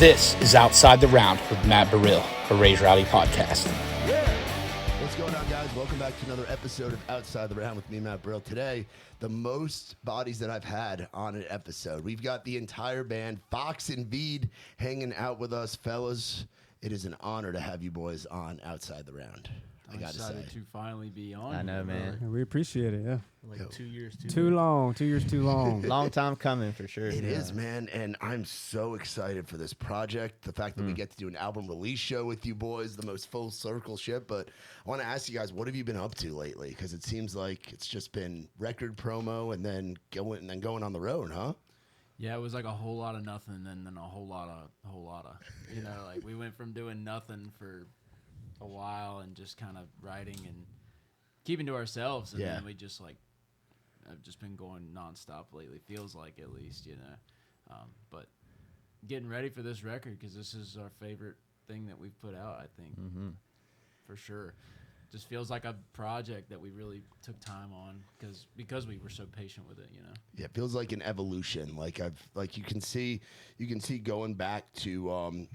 This is Outside the Round with Matt Burrill, a Raise Rowdy podcast. What's going on, guys? Welcome back to another episode of Outside the Round with me, Matt Burrill. Today, the most bodies that I've had on an episode. We've got the entire band, Fox N Vead, hanging out with us, fellas. It is an honor to have you boys on Outside the Round. I gotta say. Excited to finally be on. I know, man. Yeah, we appreciate it, yeah. Like 2 years Too long. 2 years too long. Long time coming for sure. It is, man, and I'm so excited for this project. The fact that we get to do an album release show with you boys, the most full circle shit. But I want to ask you guys, what have you been up to lately? Because it seems like it's just been record promo and then going on the road, huh? Yeah, it was like a whole lot of nothing and then a whole lot of. You know, like we went from doing nothing for a while and just kind of writing and keeping to ourselves, and then we just like I've just been going nonstop lately. Feels like, at least, you know. But getting ready for this record because this is our favorite thing that we've put out. I think for sure. Just feels like a project that we really took time on because we were so patient with it, you know. Yeah, it feels like an evolution. Like you can see going back to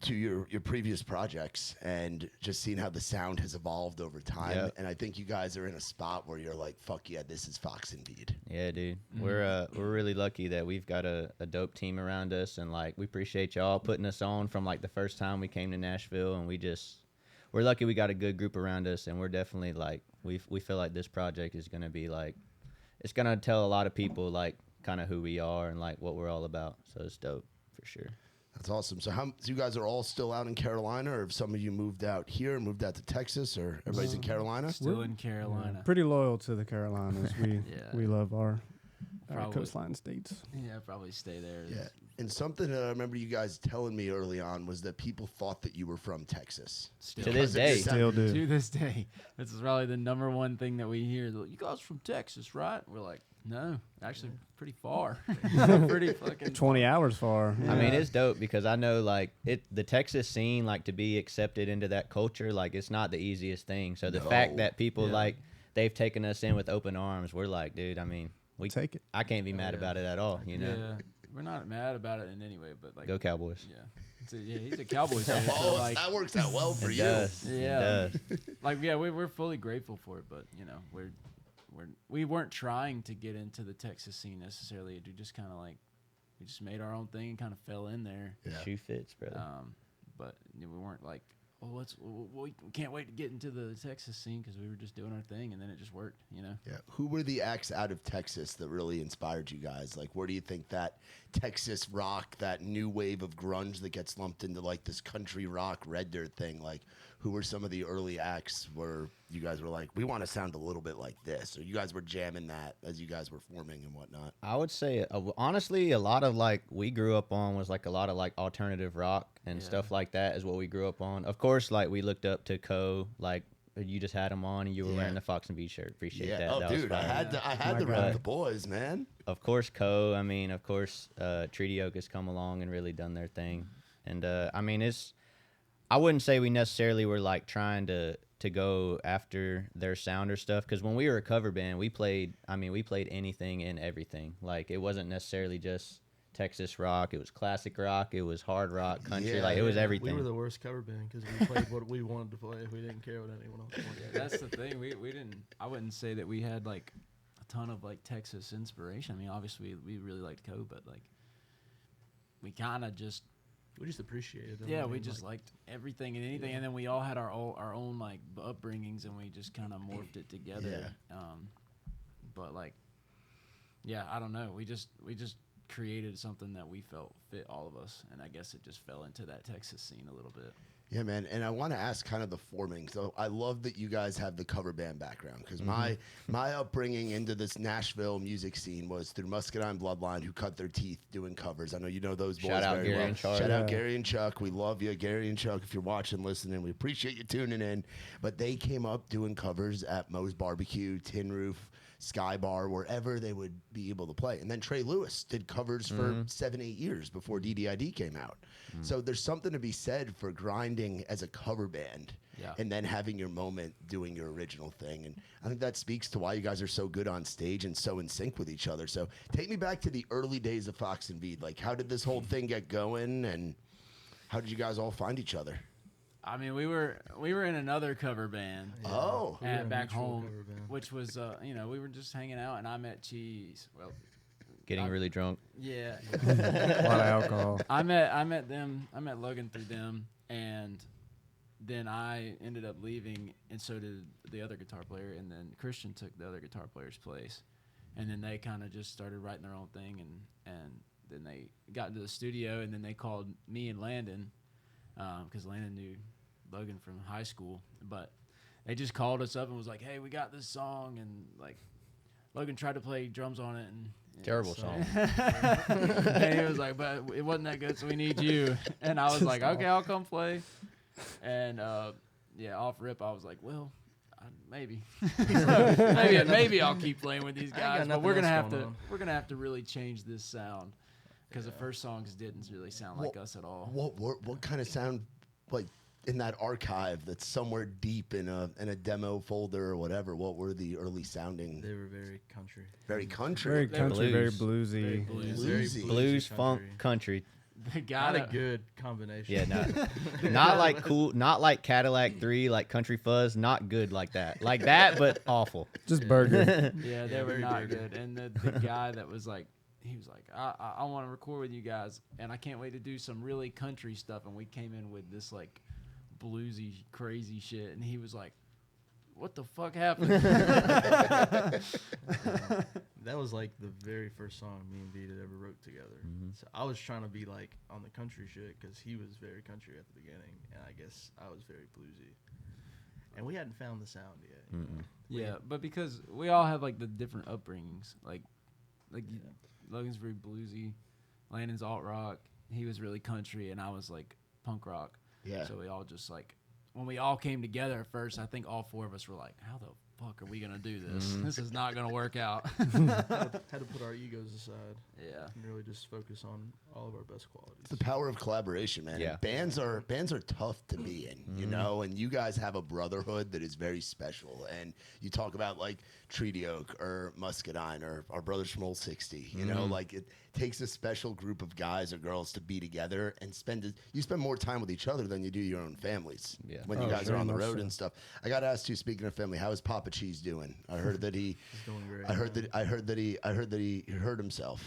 your previous projects and just seeing how the sound has evolved over time. Yep. And I think you guys are in a spot where you're like, fuck yeah, this is Fox N Vead. Yeah, dude. We're really lucky that we've got a dope team around us, and like we appreciate y'all putting us on from like the first time we came to Nashville, and we're lucky we got a good group around us, and we're definitely like we feel like this project is gonna be like it's gonna tell a lot of people like kind of who we are and like what we're all about. So it's dope for sure. That's awesome. So you guys are all still out in Carolina, or have some of you moved out here, moved out to Texas, or everybody's in Carolina? Still in Carolina. Yeah, pretty loyal to the Carolinas. We love our Probably. coastline states. Yeah, probably stay there. Yeah. And something that I remember you guys telling me early on was that people thought that you were from Texas. Still. To this day. Still do. To this day. This is probably the number one thing that we hear. You guys from Texas, right? We're like, no, actually pretty far. Pretty fucking 20 hours far. I mean, it's dope because I know like the Texas scene, like to be accepted into that culture, like it's not the easiest thing. So the fact that people like they've taken us in with open arms, we're like, dude, I mean, we take it. I can't be mad about it at all, you know. Yeah, we're not mad about it in any way, but like Go Cowboys. Yeah, he's a Cowboys fan. So like, that works out well for It you. does. Yeah. It does. like we're fully grateful for it, but you know we weren't trying to get into the Texas scene necessarily. We just kind of like we just made our own thing and kind of fell in there. Yeah. Shoe fits, brother. But we weren't like, we can't wait to get into the Texas scene because we were just doing our thing, and then it just worked, you know. Yeah. Who were the acts out of Texas that really inspired you guys? Like, where do you think that Texas rock, that new wave of grunge that gets lumped into like this country rock red dirt thing, like who were some of the early acts where you guys were like, we want to sound a little bit like this, or you guys were jamming that as you guys were forming and whatnot? I would say, honestly, a lot of like we grew up on was like a lot of like alternative rock and stuff like that is what we grew up on. Of course, like we looked up to Co. Like you just had him on and you were wearing the Fox N Vead shirt. Appreciate that. Oh, that dude, was I had to rep the boys, man. Of course, Co. I mean, of course, Treaty Oak has come along and really done their thing. And I mean, I wouldn't say we necessarily were like trying to go after their sound or stuff, because when we were a cover band, we played anything and everything. Like it wasn't necessarily just Texas rock, it was classic rock, it was hard rock, country, it was everything. We were the worst cover band because we played what we wanted to play. We didn't care what anyone else wanted. That's the thing. We didn't. I wouldn't say that we had like a ton of like Texas inspiration. I mean, obviously we really liked Co, but like we kind of just. We just appreciated them. Yeah, we just liked everything and anything, and then we all had our own like upbringings, and we just kind of morphed it together. Yeah. But like, yeah, I don't know. We just created something that we felt fit all of us, and I guess it just fell into that Texas scene a little bit. Yeah, man, and I want to ask kind of the forming. So I love that you guys have the cover band background, because my upbringing into this Nashville music scene was through Muscadine Bloodline, who cut their teeth doing covers. I know you know those boys Shout out very Gary well. and Chuck. Shout out Gary and Chuck. We love you, Gary and Chuck. If you're watching, listening, we appreciate you tuning in. But they came up doing covers at Moe's Barbecue, Tin Roof, Skybar, wherever they would be able to play. And then Trey Lewis did covers for 7-8 years before DDID came out. So there's something to be said for grinding as a cover band and then having your moment doing your original thing. And I think that speaks to why you guys are so good on stage and so in sync with each other. So take me back to the early days of Fox N Vead. Like, how did this whole thing get going, and how did you guys all find each other? I mean, we were in another cover band. Oh. At back mutual home, cover band. which was we were just hanging out, and I met Cheese. Well, Getting really drunk. yeah. A lot of alcohol. I met them. I met Logan through them, and then I ended up leaving, and so did the other guitar player, and then Christian took the other guitar player's place, and then they kind of just started writing their own thing, and then they got into the studio, and then they called me and Landon, because Landon knew Logan from high school, but they just called us up and was like, "Hey, we got this song," and like Logan tried to play drums on it, and Terrible so- song. and he was like, "But it wasn't that good, so we need you." And I was like, "Okay, I'll come play." And off rip, I was like, "Well, maybe, maybe I'll keep playing with these guys, but we're gonna have to really change this sound because the first songs didn't really sound like us at all." What kind of sound, like, in that archive that's somewhere deep in a demo folder or whatever? What were the early sounding? They were very country. Very country. Very country, very Blues. bluesy. Bluesy. Blues, country. funk, country. The guy Not a that, good combination. Yeah, not like cool, not like Cadillac 3, like Country Fuzz, not good like that. Like that, but awful. Just burger. yeah, they were very not dirty. good. And the guy that was like, he was like, I want to record with you guys, and I can't wait to do some really country stuff. And we came in with this like bluesy, crazy shit, and he was like, "What the fuck happened?" That was like the very first song me and Vead had ever wrote together. So I was trying to be like on the country shit because he was very country at the beginning, and I guess I was very bluesy. And we hadn't found the sound yet. You know? Yeah, but because we all have like the different upbringings, like Logan's very bluesy, Landon's alt rock, he was really country, and I was like punk rock. Yeah. So we all just like, when we all came together at first, I think all four of us were like, "How the fuck are we gonna do this? This is not gonna work out." Had to put our egos aside Yeah. and really just focus on all of our best qualities. It's the power of collaboration, man. Yeah. And bands are tough to be in, you know, and you guys have a brotherhood that is very special. And you talk about like Treaty Oak or Muscadine or our brothers from Old 60, you know, like it takes a special group of guys or girls to be together and you spend more time with each other than you do your own families when you guys are on the road and stuff. I got to ask you, speaking of family, how is Papa Cheese doing? I heard that he's doing great. I heard that he hurt himself.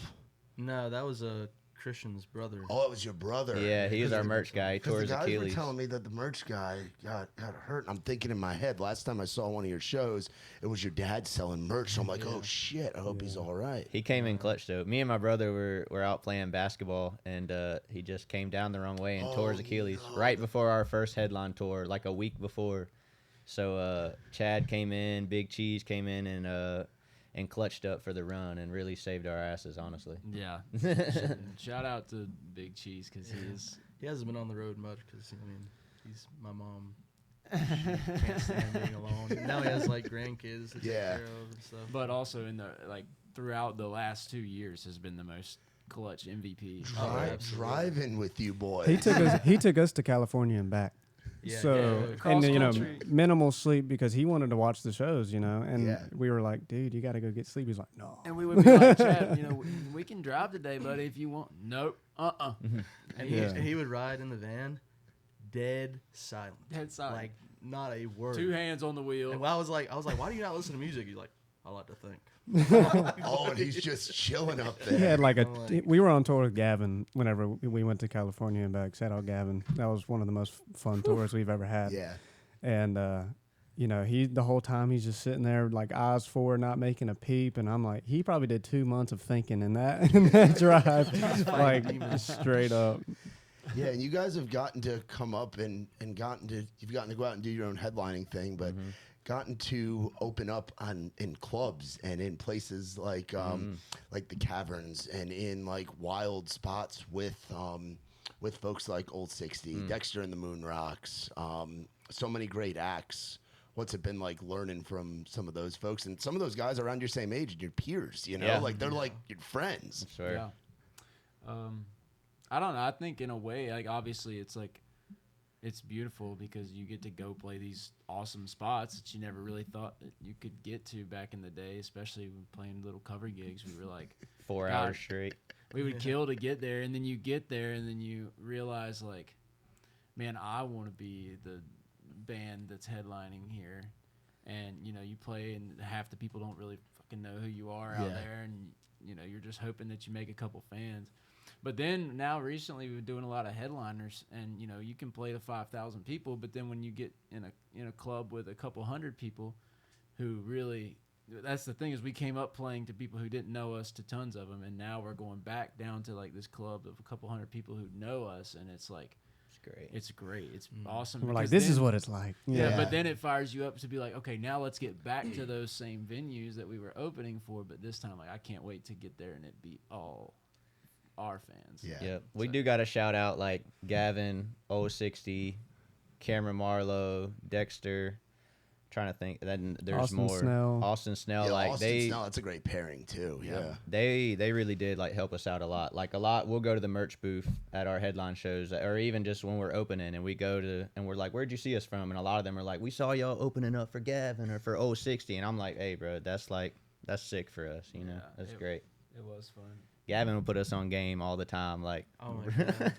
No, that was a Christian's brother. Oh, it was your brother. Yeah, he was our merch guy. He tore Because his the guys Achilles. were telling me that the merch guy got hurt. I'm thinking in my head, last time I saw one of your shows, it was your dad selling merch. So I'm like, oh shit, I hope he's all right. He came in clutch though. Me and my brother were out playing basketball, and he just came down the wrong way and tore his Achilles right before our first headline tour, like a week before. So Chad came in, Big Cheese came in, and clutched up for the run and really saved our asses, honestly. Yeah. Shout out to Big Cheese because He hasn't been on the road much because, I mean, he's my mom. She can't stand being alone. Now he has, like, grandkids to take care of and stuff. but also in the throughout the last 2 years has been the most clutch MVP. Driving with you, boy. He took us to California and back. Yeah, So yeah. and you know, Cross country. minimal sleep because he wanted to watch the shows, you know, and Yeah. we were like, "Dude, you got to go get sleep." He's like, "No." And we would be like, "Chad, we can drive today, buddy, if you want." Nope. And Yeah. he would ride in the van, dead silent. Dead silent. Like, not a word. 2 hands on the wheel. And I was like, why do you not listen to music? He's like, I like to think. Oh, and he's just chilling up there. He had like I'm like- we were on tour with Gavin whenever we went to California and back. Shout out Gavin. That was one of the most fun tours we've ever had. Yeah. And you know, the whole time he's just sitting there like eyes forward, not making a peep. And I'm like, he probably did 2 months of thinking in that drive, like straight up. Yeah, and you guys have gotten to come up and you've gotten to go out and do your own headlining thing, but gotten to open up in clubs and in places like the Caverns and in like wild spots with folks like Old 60, Dexter and the Moonrocks, so many great acts. what's it been like learning from some of those folks and some of those guys around your same age and your peers? You know, Yeah. like they're like your friends. Sure. Yeah. I don't know. I think in a way, like obviously, it's like it's beautiful because you get to go play these awesome spots that you never really thought that you could get to back in the day, especially when playing little cover gigs. We were like 4 God. hours straight. We would kill to get there, and then you get there, and then you realize, like, man, I want to be the band that's headlining here. And, you know, you play, and half the people don't really fucking know who you are out there, and, you know, you're just hoping that you make a couple fans. But then now recently we've been doing a lot of headliners, and, you know, you can play to 5,000 people, but then when you get in a club with a couple hundred people who really – that's the thing is we came up playing to people who didn't know us to tons of them, and now we're going back down to like this club of a couple hundred people who know us, and it's like It's great. It's awesome. We're like, because this then- is what it's like. yeah, but then it fires you up to be like, okay, now let's get back to those same venues that we were opening for, but this time like I can't wait to get there and it be all our fans. Yeah. Yep. We do got to shout out like Gavin, 060, Kameron Marlowe, Dexter. Trying to think. Then there's Austin more. Snell. Austin Snell. Yeah, like Austin Snell, that's a great pairing too. Yeah. they really did like help us out a lot. Like a lot, we'll go to the merch booth at our headline shows, or even just when we're opening, and we go to and we're like, "Where'd you see us from?" And a lot of them are like, "We saw y'all opening up for Gavin or for 060," and I'm like, "Hey, bro, that's sick for us. You know, Yeah, that's it- great." It was fun. Gavin will put us on game all the time. Like, Oh my god.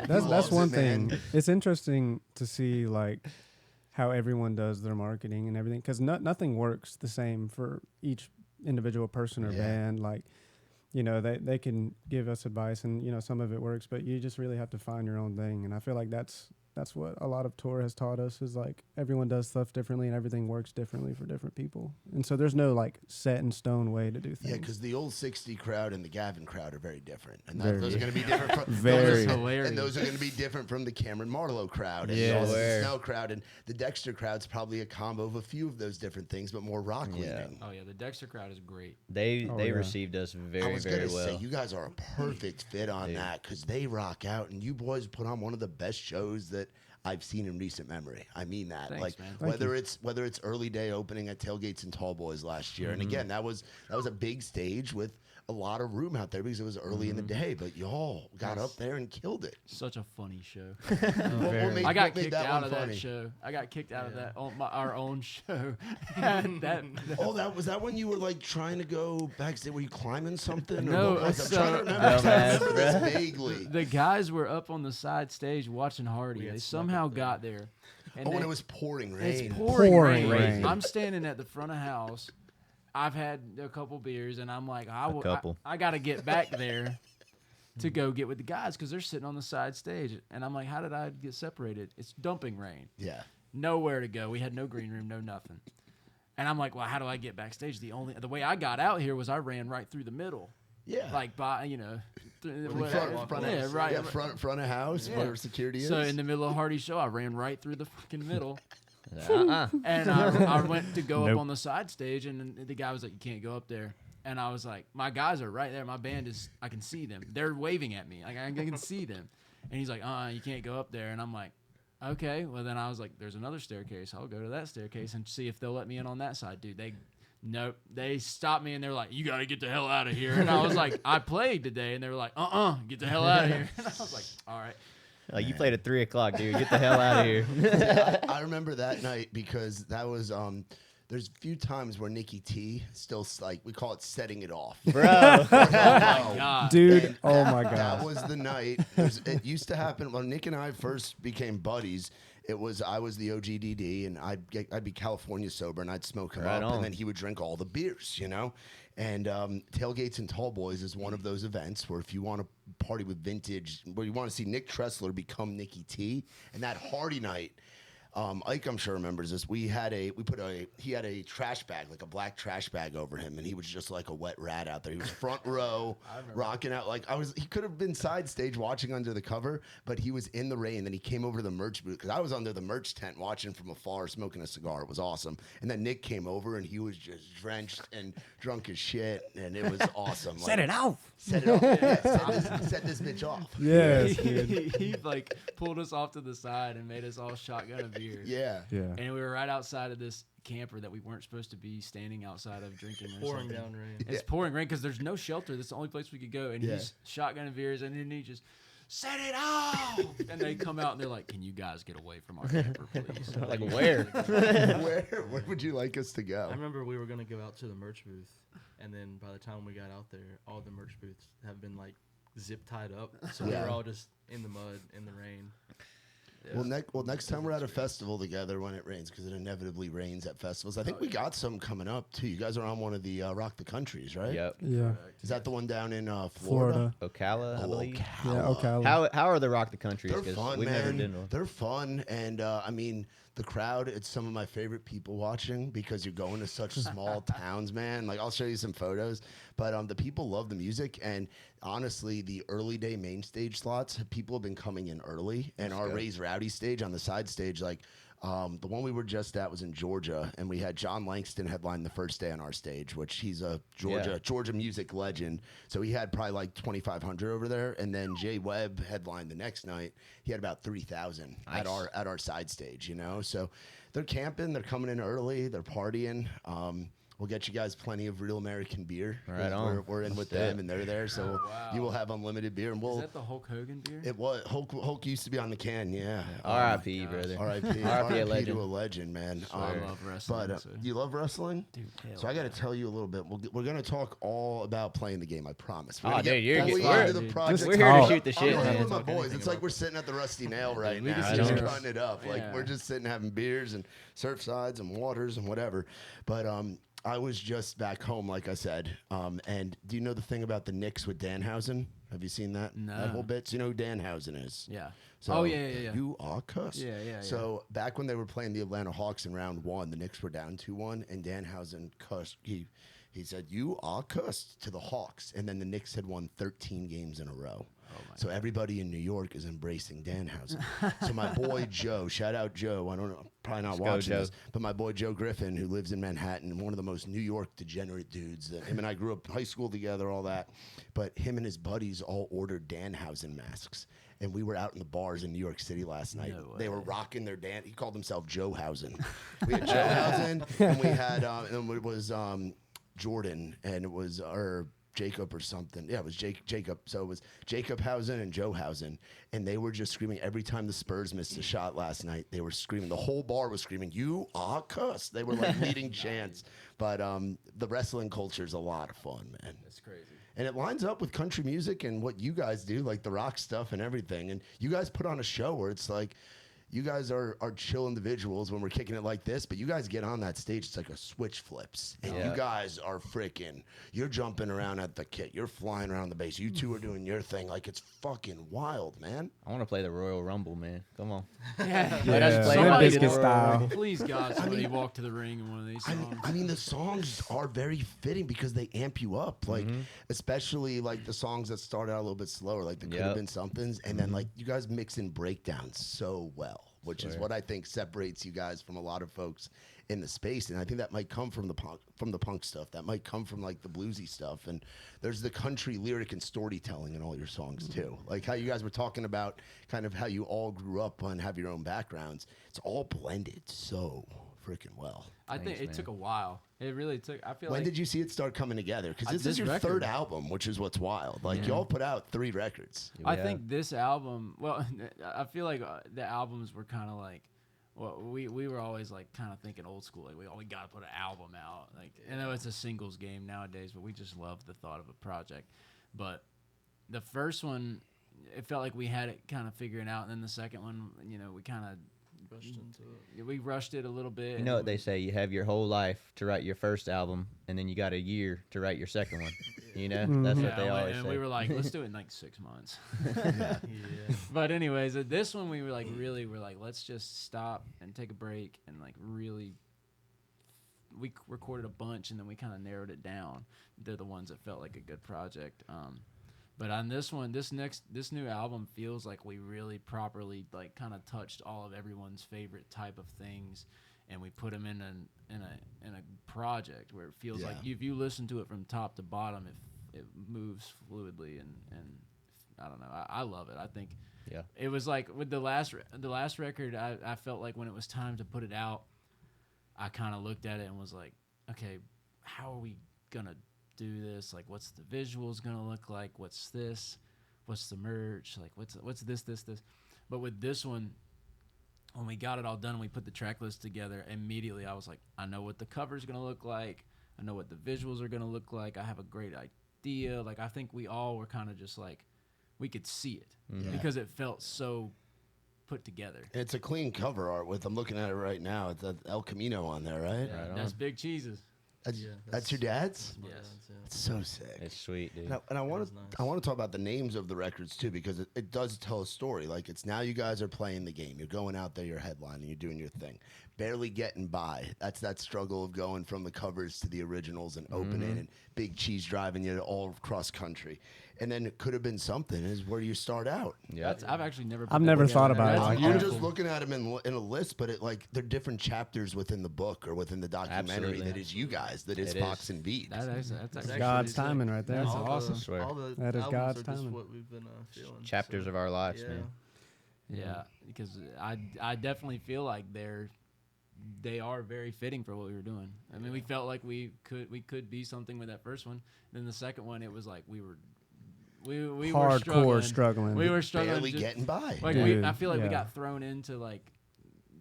That's loves one it, man. thing. It's interesting to see like how everyone does their marketing and everything, because nothing works the same for each individual person or Yeah. band. Like, you know, they can give us advice, and you know some of it works, but you just really have to find your own thing. And I feel like that's what a lot of tour has taught us, is like everyone does stuff differently and everything works differently for different people. And so there's no like set in stone way to do things. Yeah, because the old 60 crowd and the Gavin crowd are very different, and Very. those are going to be different. From, Very. those are- Hilarious. and those are going to be different from the Kameron Marlowe crowd and Yeah. the Austin Where- Snell crowd, and the Dexter crowd's probably a combo of a few of those different things, but more rock leaning. Oh yeah, the Dexter crowd is great. they Oh, yeah. received us I very was very gonna well. say you guys are a perfect fit on Dude. that because they rock out, and you boys put on one of the best shows that I've seen in recent memory. I mean that, Thanks, like man. Thank whether it's early day opening at Tailgates and Tall Boys last year, Mm-hmm. and again that was a big stage with a lot of room out there because it was early in the Mm-hmm. day, but y'all got up there and killed it. Such a funny show. What made- I got what made kicked that out one of funny? that show. I got kicked out of that our own show. that Oh, that was that when you were like trying to go backstage? Were you climbing something? Or No, what was it? so- I'm trying to remember. I Dumbass, remember this bruh. vaguely. the guys were up on the side stage watching Hardy. We They got snuck somehow up there. got there. And Oh, when they- it was pouring rain. It's pouring Pouring rain. rain. I'm standing at the front of house. I've had a couple beers, and I'm like, couple. I got to get back there to go get with the guys because they're sitting on the side stage. And I'm like, how did I get separated? It's dumping rain. Yeah. Nowhere to go. We had no green room, no nothing. And I'm like, well, how do I get backstage? The way I got out here was I ran right through the middle, Yeah. like by front yeah, of, right. yeah, front of house Yeah. where security is. So in the middle of Hardy's show, I ran right through the fucking middle. Uh-uh. And I went to go Nope. up on the side stage, and the guy was like, "You can't go up there." And I was like, "My guys are right there. My band is. I can see them. They're waving at me. Like I can see them." And he's like, you can't go up there." And I'm like, "Okay." Well, then I was like, "There's another staircase. I'll go to that staircase and see if they'll let me in on that side." Dude, nope. They stopped me and they were like, "You got to get the hell out of here." And I was like, "I played today," and they were like, "Get the hell out of here." And I was like, "All right." Like, you played at 3 o'clock, dude. Get the hell out of here. I remember that night because that was there's a few times where Nikki T still like we call it setting it off. Bro. God. Dude, And oh my That god. was the night. It used to happen when Nick and I first became buddies. It was I was the OGDD, and I'd be California sober, and I'd smoke him Right up, on. and then he would drink all the beers, you know. And Tailgates and Tall Boys is one of those events where if you want to party with vintage, where you want to see Nick Tressler become Nicky T, and that Hardy night. Ike, I'm sure remembers this. He had a trash bag, like a black trash bag over him, and he was just like a wet rat out there. He was front row, rocking out he could have been side stage watching under the cover, but he was in the rain. Then he came over to the merch booth because I was under the merch tent watching from afar, smoking a cigar. It was awesome. And then Nick came over and he was just drenched and drunk as shit, and it was awesome. Set it off. Set it off. Yeah, set this bitch off. Yes, he, dude. he like pulled us off to the side and made us all shotgun a beer beer. Yeah. Yeah. And we were right outside of this camper that we weren't supposed to be standing outside of drinking or Pouring something. down rain. It's pouring rain because there's no shelter. That's the only place we could go. And he's shotgunning beers, and then he just set it off. And they come out and they're like, "Can you guys get away from our camper, please?" Like where? Where would you like us to go? I remember we were gonna go out to the merch booth, and then by the time we got out there, all the merch booths have been like zip tied up, so we were all just in the mud in the rain. Yeah. Well, next time we're at a festival together when it rains, because it inevitably rains at festivals. I think we got some coming up too. You guys are on one of the Rock the Countries, right? Yep. Yeah. Is that the one down in Florida? Florida. Ocala, I believe. Ocala. Yeah. Ocala. How are the Rock the Countries? They're 'Cause fun, we've never man. been to one. They're fun, and I mean, the crowd. It's some of my favorite people watching because you're going to such small towns, man. Like I'll show you some photos, but the people love the music, and honestly, the early day main stage slots, people have been coming in early, and our Raise Rowdy stage on the side stage, like. The one we were just at was in Georgia, and we had John Langston headline the first day on our stage, which he's a Georgia music legend. So he had probably like 2,500 over there, and then Jay Webb headlined the next night. He had about 3,000 at our side stage. You know, so they're camping, they're coming in early, they're partying. We'll get you guys plenty of real American beer. Right on. We're in with Let's do them, it. and they're there, so wow. you will have unlimited beer. And Is we'll. that the Hulk Hogan beer? It was Hulk used to be on the can, yeah. R.I.P. brother. R.I.P. R.I.P. a to legend. a legend, man. I love wrestling. But so. you love wrestling? Dude, So I got to tell you a little bit. We're going to talk all about playing the game, I promise. We're Oh, gonna get dude, you're fully good. into the Dude. project. We're here to talk. shoot the shit, I'm man. with my Talk boys. anything It's like about we're sitting at the Rusty Nail right we now, can just sit here. cutting it up. Like Yeah. we're just sitting having beers and surf sides and waters and whatever. But I was just back home, like I said. And do you know the thing about the Knicks with Danhausen? Have you seen that? No. That whole bit? Do you know who Danhausen is? Yeah. So Oh, yeah. You are cussed. Yeah. So back when they were playing the Atlanta Hawks in round one, the Knicks were down 2-1, and Danhausen cussed. He said, "You are cussed" to the Hawks, and then the Knicks had won 13 games in a row. So everybody in New York is embracing Danhausen. So my boy Joe, shout out Joe. I don't know, probably not Let's go, watching Joe. this, but my boy Joe Griffin, who lives in Manhattan, one of the most New York degenerate dudes. That him and I grew up high school together, all that. But him and his buddies all ordered Danhausen masks. And we were out in the bars in New York City last night. No They were way. rocking their Dan. He called himself Joe Hausen. We had Joe Hausen, and we had, and it was Jordan, and it was Jacob or something. Yeah, it was Jacob. So it was Jacob Hausen and Joe Hausen. And they were just screaming every time the Spurs missed a shot last night. They were screaming. The whole bar was screaming, "You are cussed." They were like leading chants. But the wrestling culture is a lot of fun, man. That's crazy. And it lines up with country music and what you guys do, like the rock stuff and everything. And you guys put on a show where it's like, you guys are chill individuals when we're kicking it like this, but you guys get on that stage, it's like a switch flips. And you guys are freaking, you're jumping around at the kit, you're flying around the bass, you two are doing your thing. Like, it's fucking wild, man. I want to play the Royal Rumble, man. Come on. Yeah. Let us play Limp Somebody Bizkit did- Royal style. Rumble. Please, God, somebody walk to the ring in one of these songs. I mean, the songs are very fitting because they amp you up. Like, especially like the songs that started out a little bit slower, like there could have been somethings, and then like you guys mix in breakdowns so well, which is what I think separates you guys from a lot of folks in the space. And I think that might come from the punk stuff. That might come from like the bluesy stuff. And there's the country lyric and storytelling in all your songs too. Like how you guys were talking about kind of how you all grew up and have your own backgrounds. It's all blended so freaking well. I think Thanks, it man. took a while. It really took. I feel When like did you see it start coming together? Because this is this your record. third album, which is what's wild. Like y'all put out 3 records. I think this album. Well, I feel like the albums were kind of like. Well, we were always like kind of thinking old school. Like we got to put an album out. Like I know it's a singles game nowadays, but we just love the thought of a project. But the first one, it felt like we had it kind of figuring out, and then the second one, you know, we kind of Rushed into it. we rushed it a little bit. You and know what we- they say? You have your whole life to write your first album, and then you got a year to write your second one. You know, that's what they Yeah, always and say. we were like, let's do it in like 6 months. Yeah. But anyways, this one we were like, let's just stop and take a break and like really. We recorded a bunch and then we kind of narrowed it down. They're the ones that felt like a good project. But on this one, this new album feels like we really properly like kind of touched all of everyone's favorite type of things, and we put them in a project where it feels like if you listen to it from top to bottom, it moves fluidly and I don't know. I love it. I think Yeah. It was like with the last record, I felt like when it was time to put it out, I kind of looked at it and was like, okay, how are we gonna do this? Like, what's the visuals gonna look like? What's this? What's the merch? Like, what's this? But with this one, when we got it all done and we put the track list together, immediately I was like, I know what the cover's gonna look like. I know what the visuals are gonna look like. I have a great idea. Like, I think we all were kind of just like, we could see it because it felt so put together. It's a clean cover art with, I'm looking at it right now. It's El Camino on there, right? Yeah, that's Big Cheese's. That's your dad's? Yes. It's so sick. It's sweet, dude. And I want to talk about the names of the records too, because it does tell a story. Like, it's now you guys are playing the game. You're going out there, you're headlining, you're doing your thing. Barely getting by. That's that struggle of going from the covers to the originals and opening, and Big Cheese driving you all across country. And then it could have been something is where you start out. Yeah. I've actually never. I've never thought about it. That's I'm just looking at them in a list, but they're different chapters within the book or within the documentary. Absolutely. That is you guys. That is It Fox is. N Vead. That's actually God's timing right there. That's all awesome. The, Swear. all the That is albums God's are just timing. what we've been feeling. Chapters so, of our lives, yeah. man. Yeah, because I definitely feel like they are very fitting for what we were doing. I mean, we felt like we could be something with that first one. Then the second one, it was like we were Hardcore struggling. We were struggling. Barely getting by. Like Dude, I feel like we yeah. got thrown into like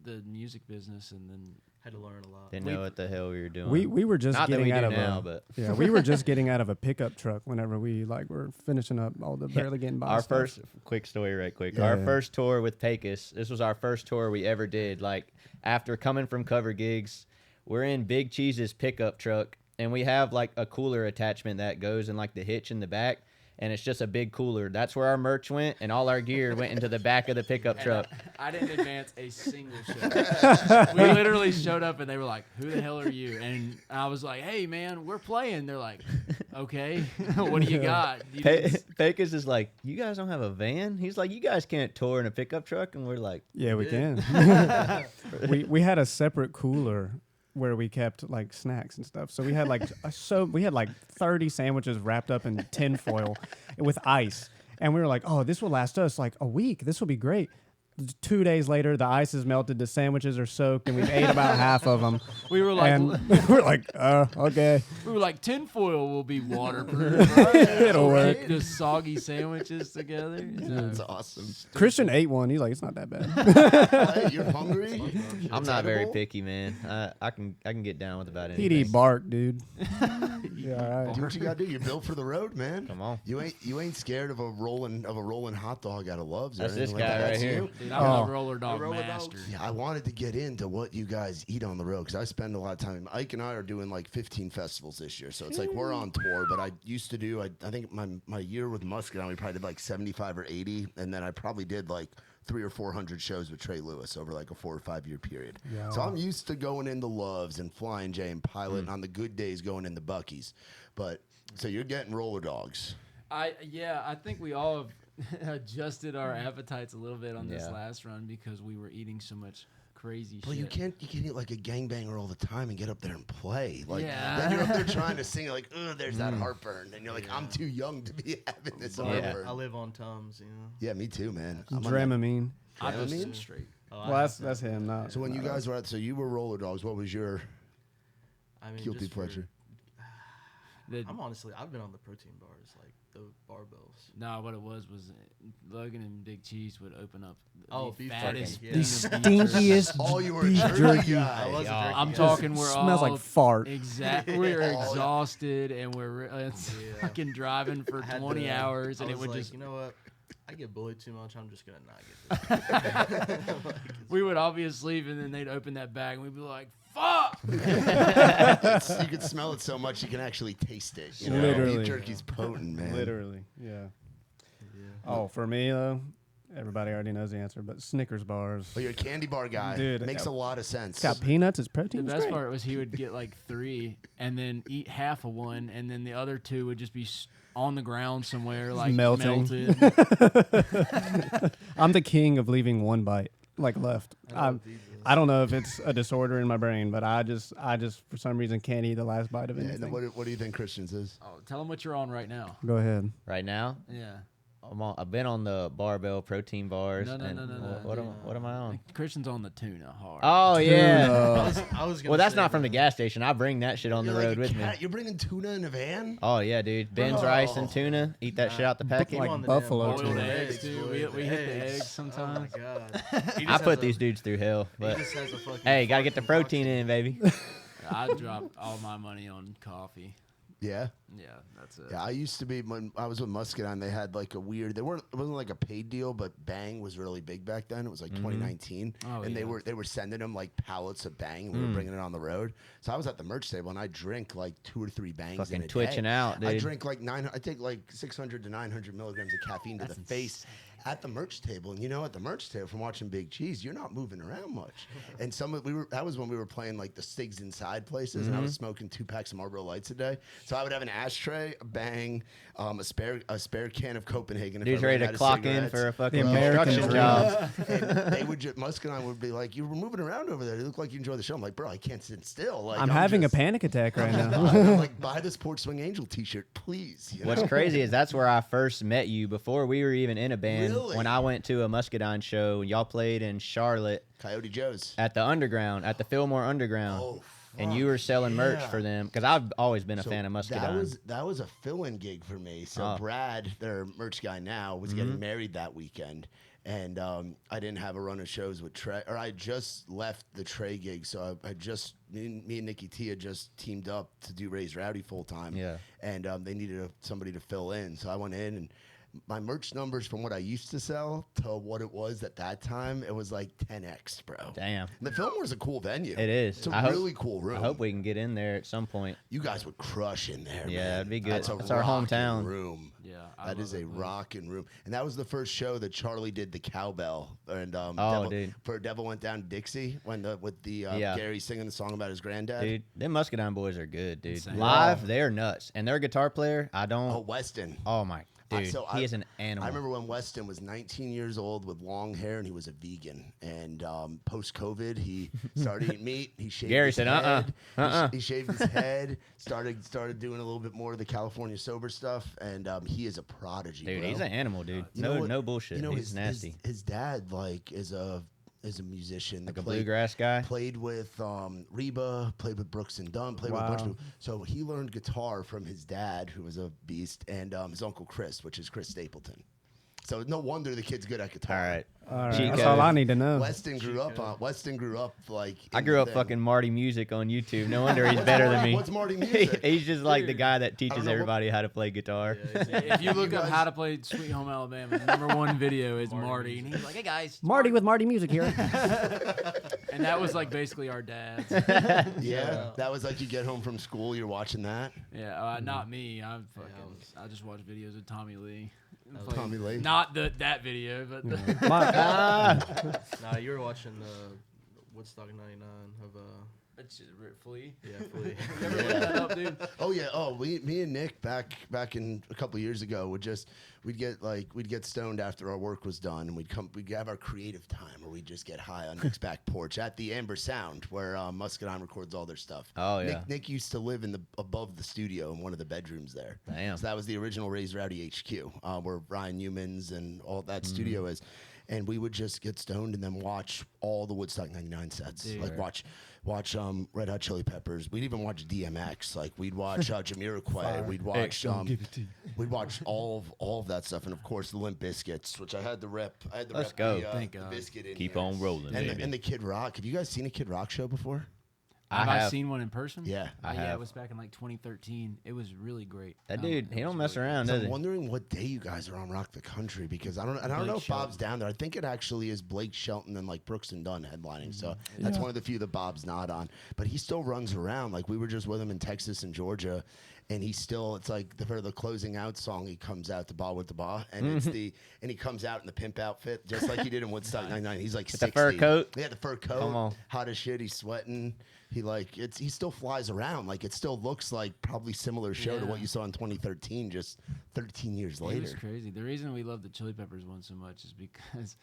the music business, and then Had to learn a lot. Didn't know what the hell we were doing. We were just Not that getting we out do of now, a but yeah, we were just getting out of a pickup truck whenever we were finishing up all the barely getting by our stuff. first quick story, right quick. Yeah, Our yeah. first tour with Pecos. This was our first tour we ever did. Like after coming from cover gigs, we're in Big Cheese's pickup truck, and we have like a cooler attachment that goes in like the hitch in the back. And it's just a big cooler. That's where our merch went, and all our gear went into the back of the pickup truck. I didn't advance a single show. We literally showed up, and they were like, "Who the hell are you?" And I was like, "Hey, man, we're playing." They're like, "Okay, what do you got?" You didn't- Pecos is like, "You guys don't have a van?" He's like, "You guys can't tour in a pickup truck," and we're like, Yeah, we can. we had a separate cooler where we kept like snacks and stuff. So we had like 30 sandwiches wrapped up in tin foil with ice. And we were like, "Oh, this will last us like a week. This will be great." 2 days later, the ice is melted, the sandwiches are soaked, and we've ate about half of them. we were like, And we're like, okay. tinfoil will be waterproof. Right? It'll work. Keep the soggy sandwiches together. That's awesome. Christian ate one. He's like, "It's not that bad." Hey, you're hungry? I'm It's not very edible? picky, man. I can get down with about anything. He'd eat bark, dude. Yeah, all right. Do what you gotta do. You're built for the road, man. Come on. You ain't scared of a rolling hot dog out of Love's. That's or this anything like guy that. right That's here. you? Dude, I'm Oh. a roller dog roller dog? master. Yeah, I wanted to get into what you guys eat on the road because I spend a lot of time. Ike and I are doing like 15 festivals this year, so it's like we're on tour. But I used to do. I think my year with Muscadine, we probably did like 75 or 80, and then I probably did like 300 or 400 shows with Trey Lewis over like a 4 or 5 year period. Yeah. So I'm used to going into Loves and Flying J and Pilot, and on the good days going into Buc-ee's. But so you're getting roller dogs. I think we all have adjusted our appetites a little bit on this Yeah. last run because we were eating so much crazy Well, shit. you can't eat like a gangbanger all the time and get up there and play. Like Yeah. then you're up there trying to sing like, "Ugh, there's that heartburn," and you're like, "I'm too young to be having this Yeah. heartburn." I live on Tums, you know. Yeah, me too, man. I'm on that- Dramamine. I just Dramamine? straight. Oh, Well, that's him. Not, So when you guys were at, so you were roller dogs. What was your I mean, guilty just for- pleasure? I've been on the protein bars, like the barbells. No, what it was Logan and Big Cheese would open up Oh, the beef fattest, jerky, yeah. the thing of beef jerky. stinkiest Oh, you were a beef jerky jerky. guy. I was a Yeah. jerky I'm guy. talking. We're Smells all like fart. exactly. We're Oh, yeah. exhausted and we're fucking driving for I had 20 to- hours, and I it was would like, just. you know what? I get bullied too much. I'm just gonna not get this. We would all be asleep, and then they'd open that bag, and we'd be like, "Fuck!" You could smell it so much you can actually taste it. You know? Literally. Beef jerky's potent, man. Literally, yeah. Yeah. Oh, for me though, everybody already knows the answer, but Snickers bars. But you're a candy bar guy. Dude, Makes a lot of sense. It's got peanuts. It's The protein. It's best great. part was he would get like 3 and then eat half of one, and then the other 2 would just be on the ground somewhere, like melting. melted. I'm the king of leaving one bite like left. I love these. I don't know if it's a disorder in my brain, but I just for some reason can't eat the last bite of Yeah, anything. and what do you think Christian's is? Oh, tell him what you're on right now. Go ahead. Right now, Yeah. I've been on the barbell protein bars. No. What am I on? Christian's on the tuna hard. Oh yeah. I was gonna Well, that's say, not from the bro. gas station. I bring that shit on the You're like road a with cat. me. You're bringing tuna in a van? Oh yeah, dude. Ben's rice and tuna. Eat that shit out the packet. like On the buffalo damn tuna. Boiled boiled eggs too. boy. We hit the eggs Oh my sometimes. god. I put these dudes through hell, He but just has a fucking hey, gotta get the fucking protein in, baby. I dropped all my money on coffee. Yeah. Yeah, that's it. Yeah, I used to be when I was with Muscadine. They had like a weird. It wasn't like a paid deal, but Bang was really big back then. It was like 2019, Oh, and yeah. they were sending them like pallets of Bang. And we were bringing it on the road. So I was at the merch table and I drink like 2 or 3 Bangs in Fucking a twitching day. out, I dude. drink like 9. I take like 600 to 900 milligrams of caffeine to the face. At the merch table, and at the merch table from watching Big Cheese, you're not moving around much. And that was when we were playing like the Stigs Inside places, and I was smoking 2 packs of Marlboro Lights a day. So I would have an ashtray, a Bang, a spare can of Copenhagen. Dude's ready to clock in for a fucking The American construction dream. job. And they would Muscadine would be like, "You were moving around over there. You look like you enjoy the show." I'm like, "Bro, I can't sit still. Like I'm having just, a panic attack right now. I'm like, buy this Porch Swing Angel T-shirt, please." What's crazy is that's where I first met you before we were even in a band. Really? When I went to a Muscadine show and y'all played in Charlotte Coyote Joe's. at the Underground, at the Fillmore Underground. Oh, and you were selling merch yeah. for them because I've always been a So fan of Muscadine. That was a fill-in gig for me. So Oh. Brad, their merch guy now, was getting married that weekend, and I didn't have a run of shows with Trey, or I just left the Trey gig, so I just me and Nikki T had just teamed up to do Raise Rowdy full time. Yeah. and they needed somebody to fill in, so I went in and. My merch numbers from what I used to sell to what it was at that time, it was like 10x, bro. Damn. And the Fillmore's a cool venue. It is. It's a I hope- really cool room. I hope we can get in there at some point. You guys would crush in there. Yeah, man. it'd be good. That's It's our rockin' hometown. room. Yeah, I That love is that a place. rockin' room, and that was the first show that Charlie did the cowbell. And dude. for Devil Went Down Dixie with the Yeah. Gary singing the song about his granddad. Dude, them Muscadine boys are good, dude. Insane. Live, they're nuts. And their guitar player, I Oh, don't. Weston. Oh, my. Dude, So he is an animal. I remember when Weston was 19 years old with long hair, and he was a vegan. And post-COVID, he started eating meat. He shaved Gary his said, head. uh-uh. He shaved his head. Started doing a little bit more of the California sober stuff, and he is a prodigy. Dude, bro. he's an animal, dude. You know what? No bullshit. You know, He's nasty. His dad is a musician. Like a Played- bluegrass guy. Played with Reba, played with Brooks and Dunn, played with a bunch of Wow. people. So he learned guitar from his dad, who was a beast, and his uncle Chris, which is Chris Stapleton. So no wonder the kid's good at guitar. All right. All right, Cheat that's code. all I need to know. Weston grew up like. I in grew the up thing. fucking Marty Music on YouTube. No wonder he's better than me. What's Marty Music? He's just like the guy that teaches know what- everybody how to play guitar. If you look You up guys- how to play Sweet Home Alabama, the #1 video is Marty, and he's like, "Hey guys, Marty with Marty Music here. and that was like basically our dads. Yeah, that was like you get home from school, you're watching that. Yeah, not me. I just watch videos of Tommy Lee. Tommy Lee. Not that video, but Nah, you were watching Woodstock '99 of it's just Flea. yeah, Flea. You ever look that up, dude? Oh yeah. Oh, me and Nick back in a couple of years ago we'd get stoned after our work was done, and we'd have our creative time where we'd just get high on Nick's back porch at the Amber Sound where Muscadine records all their stuff. Oh, yeah. Nick used to live above the studio in one of the bedrooms there. Damn. So that was the original Raise Rowdy HQ, where Ryan Newman's and all that Mm-hmm. studio is. And we would just get stoned and then watch all the Woodstock '99 sets. Dude. Like watch Red Hot Chili Peppers. We'd even watch DMX. Like we'd watch Jamiroquai. We'd watch we'd watch all of that stuff, and of course the Limp Bizkits, which I had the rep. Let's go. Thank the God. biscuit in Keep here. on rolling, And baby. the Kid Rock. Have you guys seen a Kid Rock show before? Have I have. seen one in person? Yeah. I Yeah, have. it was back in like 2013. It was really great. That dude, he it don't was mess really around, So does I'm know wondering what day you guys are on Rock the Country, because I don't know Blake if Bob's Shelton. down there. I think it actually is Blake Shelton and like Brooks and Dunn headlining. So that's one of the few that Bob's not on. But he still runs around. Like we were just with him in Texas and Georgia, and it's like for the closing out song, he comes out to Ba with the Ba, and and he comes out in the pimp outfit just like he did in Woodstock '99. He's like 60. the fur coat? Yeah, the fur coat. Come on. Hot as shit. He's sweating. He still flies around. Like it still looks like probably similar show to what Yeah. you saw in 2013, just 13 years It was later. crazy. The reason we love the Chili Peppers one so much is because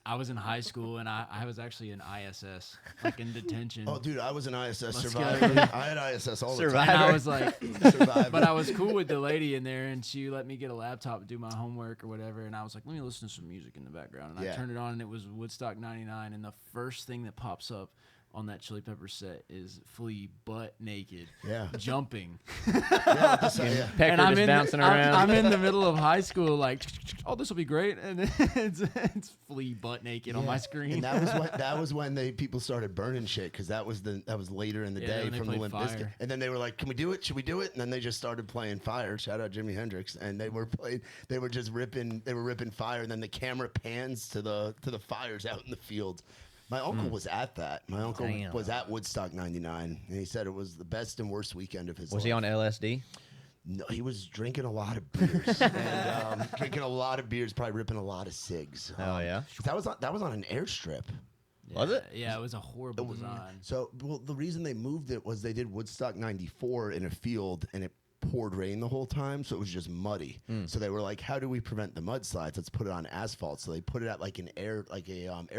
I was in high school, and I was actually in ISS, like in detention. Oh, dude, I was an ISS Let's survivor. go. I had ISS all the And Survivor. I was like, Survivor. but I was cool with the lady in there, and she let me get a laptop to do my homework or whatever. And I was like, let me listen to some music in the background. And Yeah. I turned it on, and it was Woodstock '99. And the first thing that pops up on that Chili Pepper set is Flea butt naked, Yeah. jumping. Yeah, this- yeah. Pecker And I'm just in, bouncing around. I'm in the middle of high school, like, oh, this will be great, and then it's Flea butt naked on my screen. And that was when people started burning shit because that was later in the Yeah, day when they from the played Limp Bizkit. Fire. And then they were like, "Can we do it? Should we do it?" And then they just started playing Fire. Shout out Jimi Hendrix. And they were just ripping Fire. And then the camera pans to the fires out in the field. My uncle was at that. My uncle Damn. was at Woodstock '99, and he said it was the best and worst weekend of his life. Was he on LSD? No, he was drinking a lot of beers, and drinking a lot of beers, probably ripping a lot of cigs. Oh, yeah? that was on an airstrip. Was it? Yeah, it was a horrible design. So, well, the reason they moved it was they did Woodstock '94 in a field, and it poured rain the whole time, so it was just muddy. So they were like, "How do we prevent the mudslides? Let's put it on asphalt." So they put it at like an Air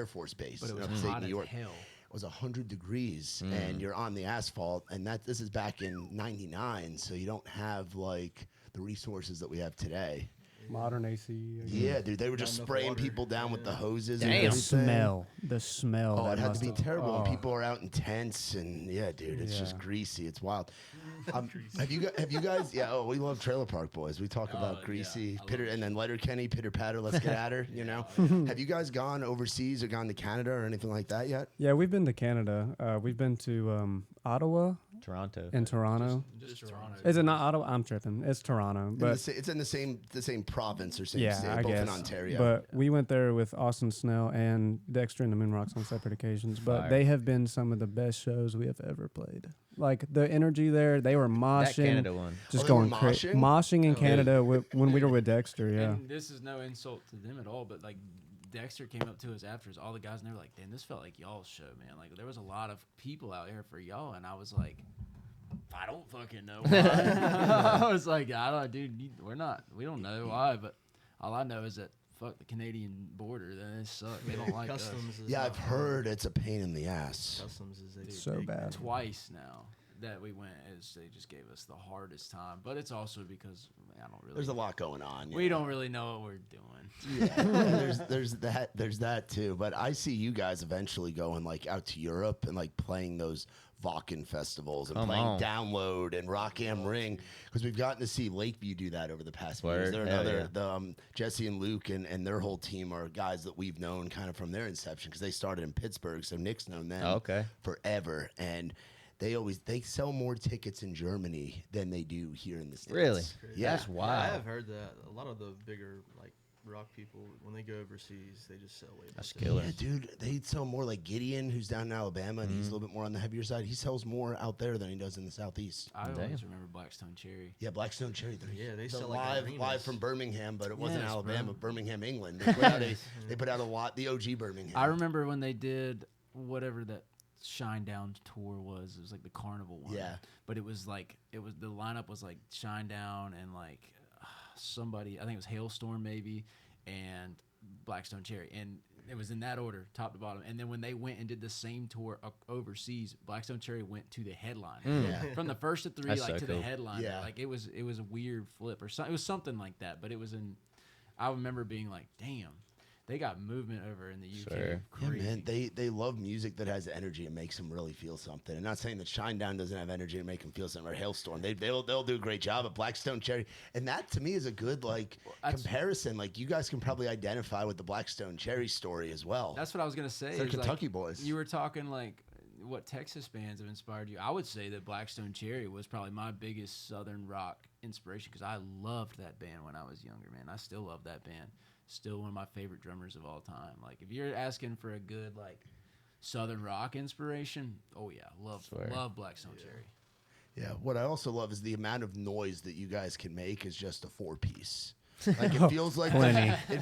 Force base But it in was upstate hot New as York. hell. It was 100 degrees, and you're on the asphalt, and this is back in '99, so you don't have like the resources that we have today. Modern AC. I guess. Yeah, dude, they were just enough spraying water. people down with the hoses. Damn. And The everything. smell. Oh, that it had to must be have- terrible. And oh. people are out in tents, and yeah, dude, it's just Yeah. greasy. It's wild. Have you guys? Yeah. Oh, we love Trailer Park Boys. We talk about yeah, greasy, I pitter, love and then Letterkenny, pitter patter. Let's get at her. You know. Have you guys gone overseas or gone to Canada or anything like that yet? Yeah, we've been to Canada. We've been to Ottawa Toronto. and Toronto. Just Toronto. Is it not Ottawa? I'm tripping. It's Toronto, but It's in the same province or same yeah, state, I both guess. in Ontario. But we went there with Austin Snell and Dexter and the Moonrocks on separate occasions. But Fire. they have been some of the best shows we have ever played. Like the energy there, they were That moshing, Canada one. just Oh, they were going crazy, moshing? moshing in Canada when we were with Dexter. Yeah, And this is no insult to them at all, but like Dexter came up to us after us, all the guys, and they were like, "Damn, this felt like y'all's show, man. Like there was a lot of people out here for y'all," and I was like, "I don't fucking know why." I was like, "I don't, dude. We don't know why, but all I know is that fuck the Canadian border. Then it sucks. They don't like us." Customs is Yeah, not I've heard it's a pain in the ass. Customs is a so big bad. Twice now that we went, is they just gave us the hardest time. But it's also because I don't really. There's a lot going on. you We know. don't really know what we're doing. Yeah, there's that too. But I see you guys eventually going like out to Europe and like playing those Vakken festivals and Come playing on. Download and Rock Am Ring because we've gotten to see Lakeview do that over the past few years. Word. They're Hell another yeah. Jesse and Luke and their whole team are guys that we've known kind of from their inception because they started in Pittsburgh, so Nick's known them Oh, okay. forever and. They sell more tickets in Germany than they do here in the States. Really? Yeah. That's I wild. have heard that a lot of the bigger like rock people when they go overseas they just sell way more That's tickets. killer. Yeah, dude, they sell more like Gideon, who's down in Alabama, and he's a little bit more on the heavier side. He sells more out there than he does in the southeast. I Damn. always remember Blackstone Cherry. Yeah, Blackstone Cherry. Yeah, they the sell, like, live arenas. from Birmingham, but it wasn't Yes, Alabama, bro. Birmingham, England. They put out a lot. The OG Birmingham. I remember when they did whatever that Shine Down tour was. It was like the Carnival one. Yeah. But it was the lineup was like Shine Down and like somebody, I think it was Hailstorm maybe, and Blackstone Cherry. And it was in that order, top to bottom. And then when they went and did the same tour overseas, Blackstone Cherry went to the headline. Yeah. From the first of three, That's like so to cool. the headline. Yeah. Like it was a weird flip or something. It was something like that. But it was I remember being like, damn. They got movement over in the UK. Sure. Yeah, Crazy. man, they love music that has energy and makes them really feel something. And not saying that Shine Down doesn't have energy and make them feel something, or Hailstorm. They'll do a great job at Blackstone Cherry, and that to me is a good like that's- comparison. Like you guys can probably identify with the Blackstone Cherry story as well. That's what I was gonna say. They're is, like, Kentucky boys. You were talking like what Texas bands have inspired you. I would say that Blackstone Cherry was probably my biggest Southern rock inspiration because I loved that band when I was younger, man. I still love that band. Still one of my favorite drummers of all time. Like if you're asking for a good like Southern rock inspiration, oh yeah, love Blackstone Cherry. Yeah, what I also love is the amount of noise that you guys can make is just a 4-piece. Like it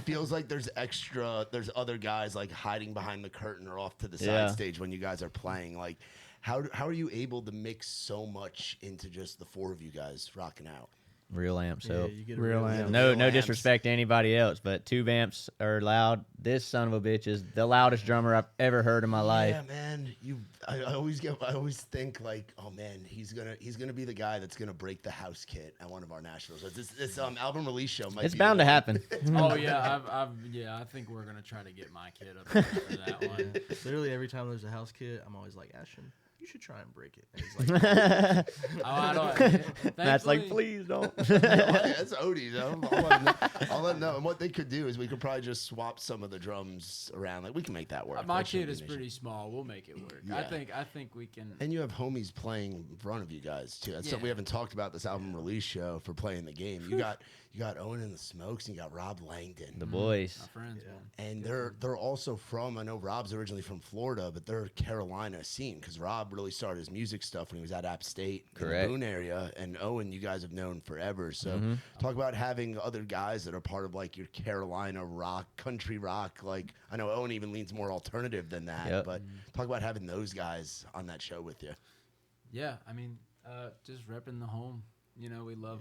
feels like there's other guys like hiding behind the curtain or off to the side Yeah. stage when you guys are playing. Like how are you able to mix so much into just the four of you guys rocking out? Real amps Yeah, help. you get a Real real amp. No, Real no amps. disrespect to anybody else, but tube amps are loud. This son of a bitch is the loudest drummer I've ever heard in my life. Yeah, man. I always think like, oh man, he's gonna be the guy that's gonna break the house kit at one of our nationals. This album release show might It's be bound the to one. happen. Oh yeah, I think we're gonna try to get my kid up there for that one. Literally every time there's a house kit, I'm always like, Ashton, you should try and break it. And he's like, Oh, I don't. Matt's like, thankfully- please don't. That's Odie though. I'll let him know. And what they could do is we could probably just swap some of the drums around. Like we can make that work. My That shouldn't kid be is an issue. pretty small. We'll make it work. Yeah. I think we can. And you have homies playing in front of you guys too. That's something we Yeah. haven't talked about this album release show for playing the game. You got Owen and the Smokes, and you got Rob Langdon. The boys. My friends, man. And they're also from, I know Rob's originally from Florida, but they're Carolina scene because Rob really started his music stuff when he was at App State in Correct. the Boone area. And Owen, you guys have known forever. So talk about having other guys that are part of like your Carolina rock, country rock. Like I know Owen even leans more alternative than that, Yep. but talk about having those guys on that show with you. Yeah, I mean, just repping the home. You know, we love.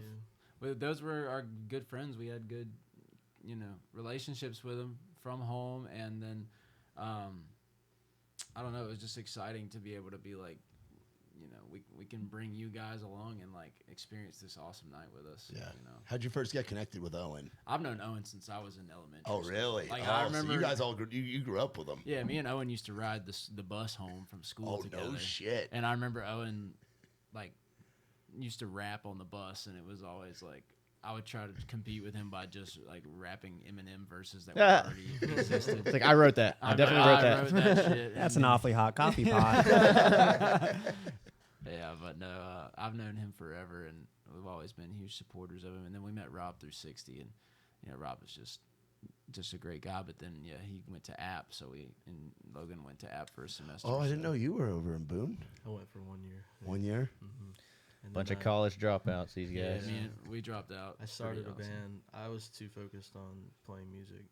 Those were our good friends. We had good, relationships with them from home, and then, I don't know. It was just exciting to be able to be like, we can bring you guys along and like experience this awesome night with us. Yeah. You know, How'd you first get connected with Owen? I've known Owen since I was in elementary. Oh, school. really? Like oh, I remember, so you guys all you grew up with him. Yeah, me and Owen used to ride the bus home from school Oh, together. no shit. And I remember Owen, like, used to rap on the bus, and it was always like I would try to compete with him by just like rapping Eminem verses that were already existed. It's like, I wrote that. I definitely wrote that. wrote that shit. That's and an awfully hot coffee pot. Yeah, but no, I've known him forever, and we've always been huge supporters of him. And then we met Rob through 60, and Rob was just a great guy. But then he went to App, so and Logan went to App for a semester. Oh, I didn't know you were over in Boone. I went for 1 year. 1 year. And Bunch then of college dropouts, these Yeah, guys. we dropped out. I started a Pretty awesome. band. I was too focused on playing music,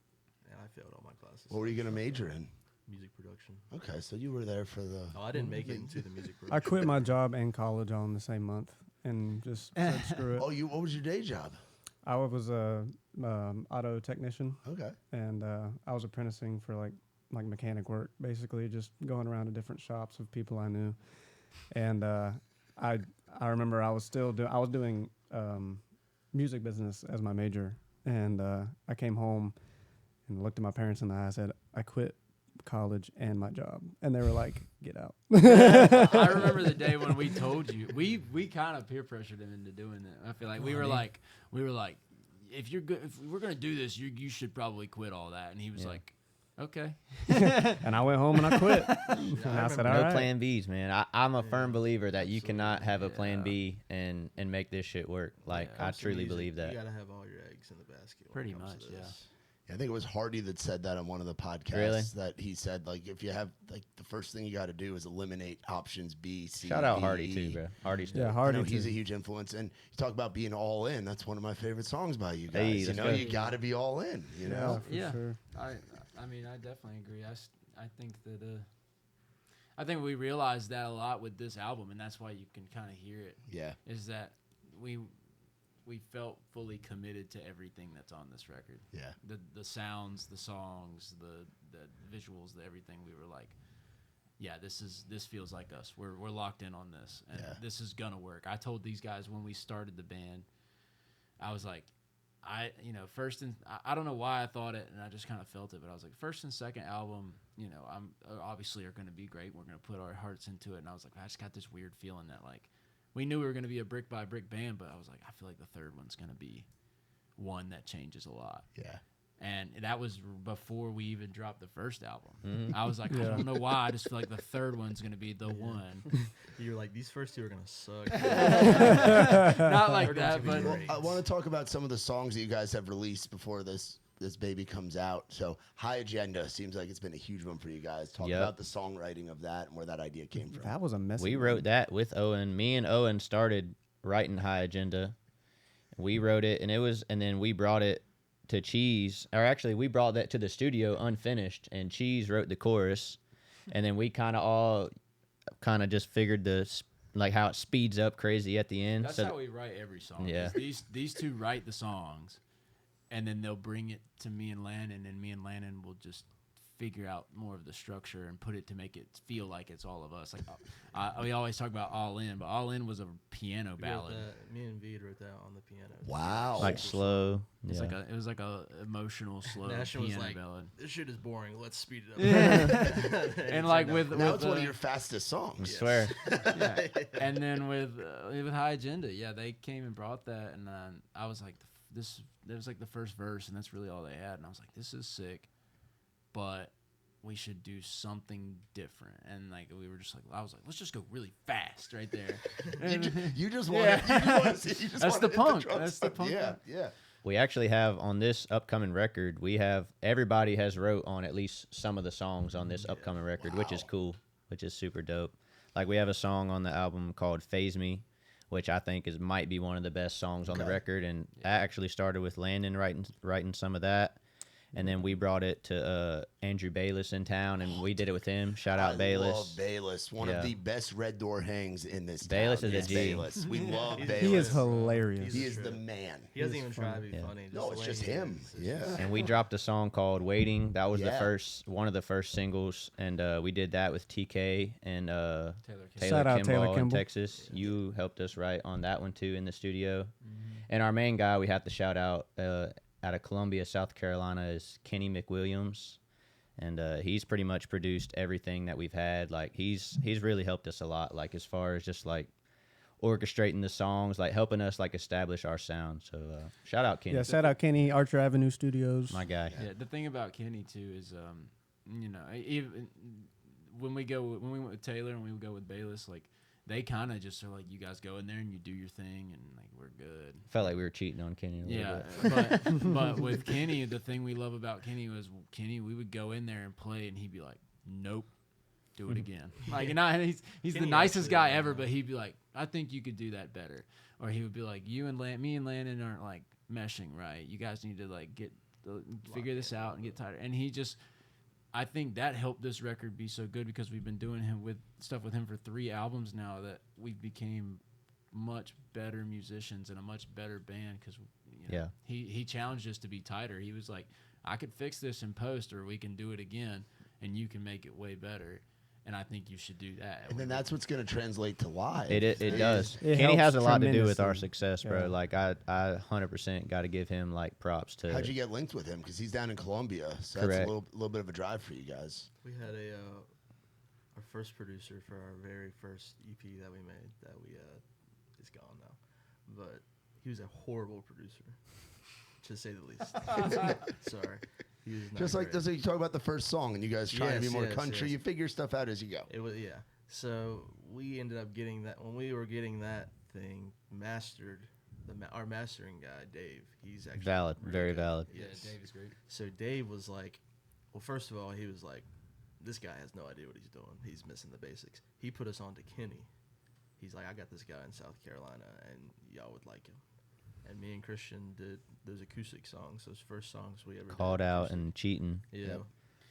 and I failed all my classes. What were you gonna major in? Music production. Okay, so you were there for the. Oh, I didn't make it into the music production. I quit my job and college all in the same month and just said screw it. Oh, what was your day job? I was a auto technician, Okay. and I was apprenticing for like mechanic work, basically just going around to different shops of people I knew. And I remember I was doing music business as my major, and I came home and looked at my parents in the eye. I said, I quit college and my job, and they were like, get out. I remember the day when we told you we kind of peer pressured him into doing that. I feel like we were like if we're gonna do this, you should probably quit all that. And he was like, okay. And I went home and I quit. And I said, all No right. plan Bs, man. I'm a firm believer that you cannot have a plan B and make this shit work. Like, Yeah. I truly believe that. You gotta have all your eggs in the basket. when Pretty it comes much, to yeah. this. I think it was Hardy that said that on one of the podcasts. Really? That he said like if you have like the first thing you got to do is eliminate options B, C. Shout out D, Hardy, E. too, bro. Hardy's Yeah, dope. I Hardy. know he's too. a huge influence, and you talk about being all in. That's one of my favorite songs by you guys. Hey, you let's know, go. you got to be all in. You know, for Yeah. sure. I mean, I definitely agree. I think that I think we realized that a lot with this album, and that's why you can kind of hear it. yeah. Is that we felt fully committed to everything that's on this record. Yeah. The sounds, the songs, the visuals, everything. We were like, yeah, this feels like us. We're locked in on this, and this is gonna work. I told these guys when we started the band, I was like, I don't know why I thought it, and I just kind of felt it, but I was like, first and second album, I'm obviously are gonna be great. We're gonna put our hearts into it, and I was like, I just got this weird feeling that like. We knew we were going to be a brick by brick band, but I was like, I feel like the third one's going to be one that changes a lot. Yeah. And that was before we even dropped the first album. Mm-hmm. I was like, I Yeah. don't know why. I just feel like the third one's going to be the one. You're like, these first two are gonna suck. Not like Third one's that, gonna be but great. I want to talk about some of the songs that you guys have released before this baby comes out. So High Agenda seems like it's been a huge one for you guys. Talk Yep. about the songwriting of that and where that idea came from. That was a mess. We wrote that with Owen. Me and Owen started writing High Agenda. We wrote it, and then we brought it to Cheese. Or actually, we brought that to the studio unfinished, and Cheese wrote the chorus. And then we kind of just figured the like how it speeds up crazy at the end. That's So how we write every song. Yeah. These two write the songs, and then they'll bring it to me and Landon, and me and Landon will just figure out more of the structure and put it to make it feel like it's all of us. Like we always talk about All In, but All In was a piano We wrote ballad. that- Me and Vead wrote that on the piano. Wow. like slow. It's Yeah. it was like a emotional slow Ashton was piano like, ballad. "This shit is boring. Let's speed it up." And like with now it's one uh, of your fastest I songs. swear. yeah. And then with High Agenda, yeah, they came and brought that, and I was like, that was like the first verse, and that's really all they had, and I was like, this is sick, but we should do something different, and like we were just like, I was like, let's just go really fast right there. You just want Yeah. to. That's the punk. That's the punk. Yeah, yeah. We actually have on this upcoming record, everybody has wrote on at least some of the songs on this upcoming record, which is cool, which is super dope. Like we have a song on the album called Phase Me, which I think might be one of the best songs on the record. And that actually started with Landon writing some of that. And then we brought it to Andrew Bayless in town, and we did it with him. Shout out Bayless. I love Bayless. One of the best Red Door hangs in this Bayless town. is a G. Bayless. We love Bayless. He is hilarious. He is the man. He doesn't even try to be funny. No, the it's way just he him. is. It's Yeah. just- And we dropped a song called Waiting. That was Yeah. one of the first singles, and we did that with TK and Taylor Shout out Taylor Kimball in Kimball. Texas. You helped us write on that one too in the studio. And our main guy we have to shout out out of Columbia, South Carolina, is Kenny McWilliams, and he's pretty much produced everything that we've had. Like he's really helped us a lot, like as far as just like orchestrating the songs, like helping us like establish our sound. So shout out Kenny. Yeah, shout out Kenny, Archer Avenue Studios. My guy. Yeah, the thing about Kenny too is, you know, even when we went with Taylor and we would go with Bayless, like they kind of just are like, you guys go in there and you do your thing, and like we're good. Felt like we were cheating on Kenny a little Yeah, bit. but with Kenny, the thing we love about Kenny was we would go in there and play, and he'd be like, nope. Do it again. Like, and he's the Kenny nicest actually, guy ever, but he'd be like, I think you could do that better. Or he would be like, me and Landon aren't like meshing right. You guys need to like figure this out and get tighter. And I think that helped this record be so good because we've been doing stuff with him for 3 albums now that we became much better musicians and a much better band because he challenged us to be tighter. He was like, I could fix this in post, or we can do it again, and you can make it way better. And I think you should do that. And then that's what's going to translate to live. It does. It Kenny has helps a lot to do with our tremendously. success, bro. Yeah. Like I 100% got to give him like props to. How'd you get linked with him? Because he's down in Colombia, so Correct. that's a little bit of a drive for you guys. We had our first producer for our very first EP that we made that is gone now, but he was a horrible producer, to say the least. Sorry. He was not Just like great. you talk about the first song, and you guys trying to be Yes, more yes, country. yes. You figure stuff out as you go. It was So we ended up getting that when we were getting that thing mastered. Our mastering guy Dave, he's actually Valid, really very good. valid. Yes. Dave is great. So Dave was like, well, first of all, he was like, this guy has no idea what he's doing. He's missing the basics. He put us on to Kenny. He's like, I got this guy in South Carolina, and y'all would like him. And me and Christian did those acoustic songs, those first songs we ever Called did. out acoustic. and cheating. Yeah. Yep.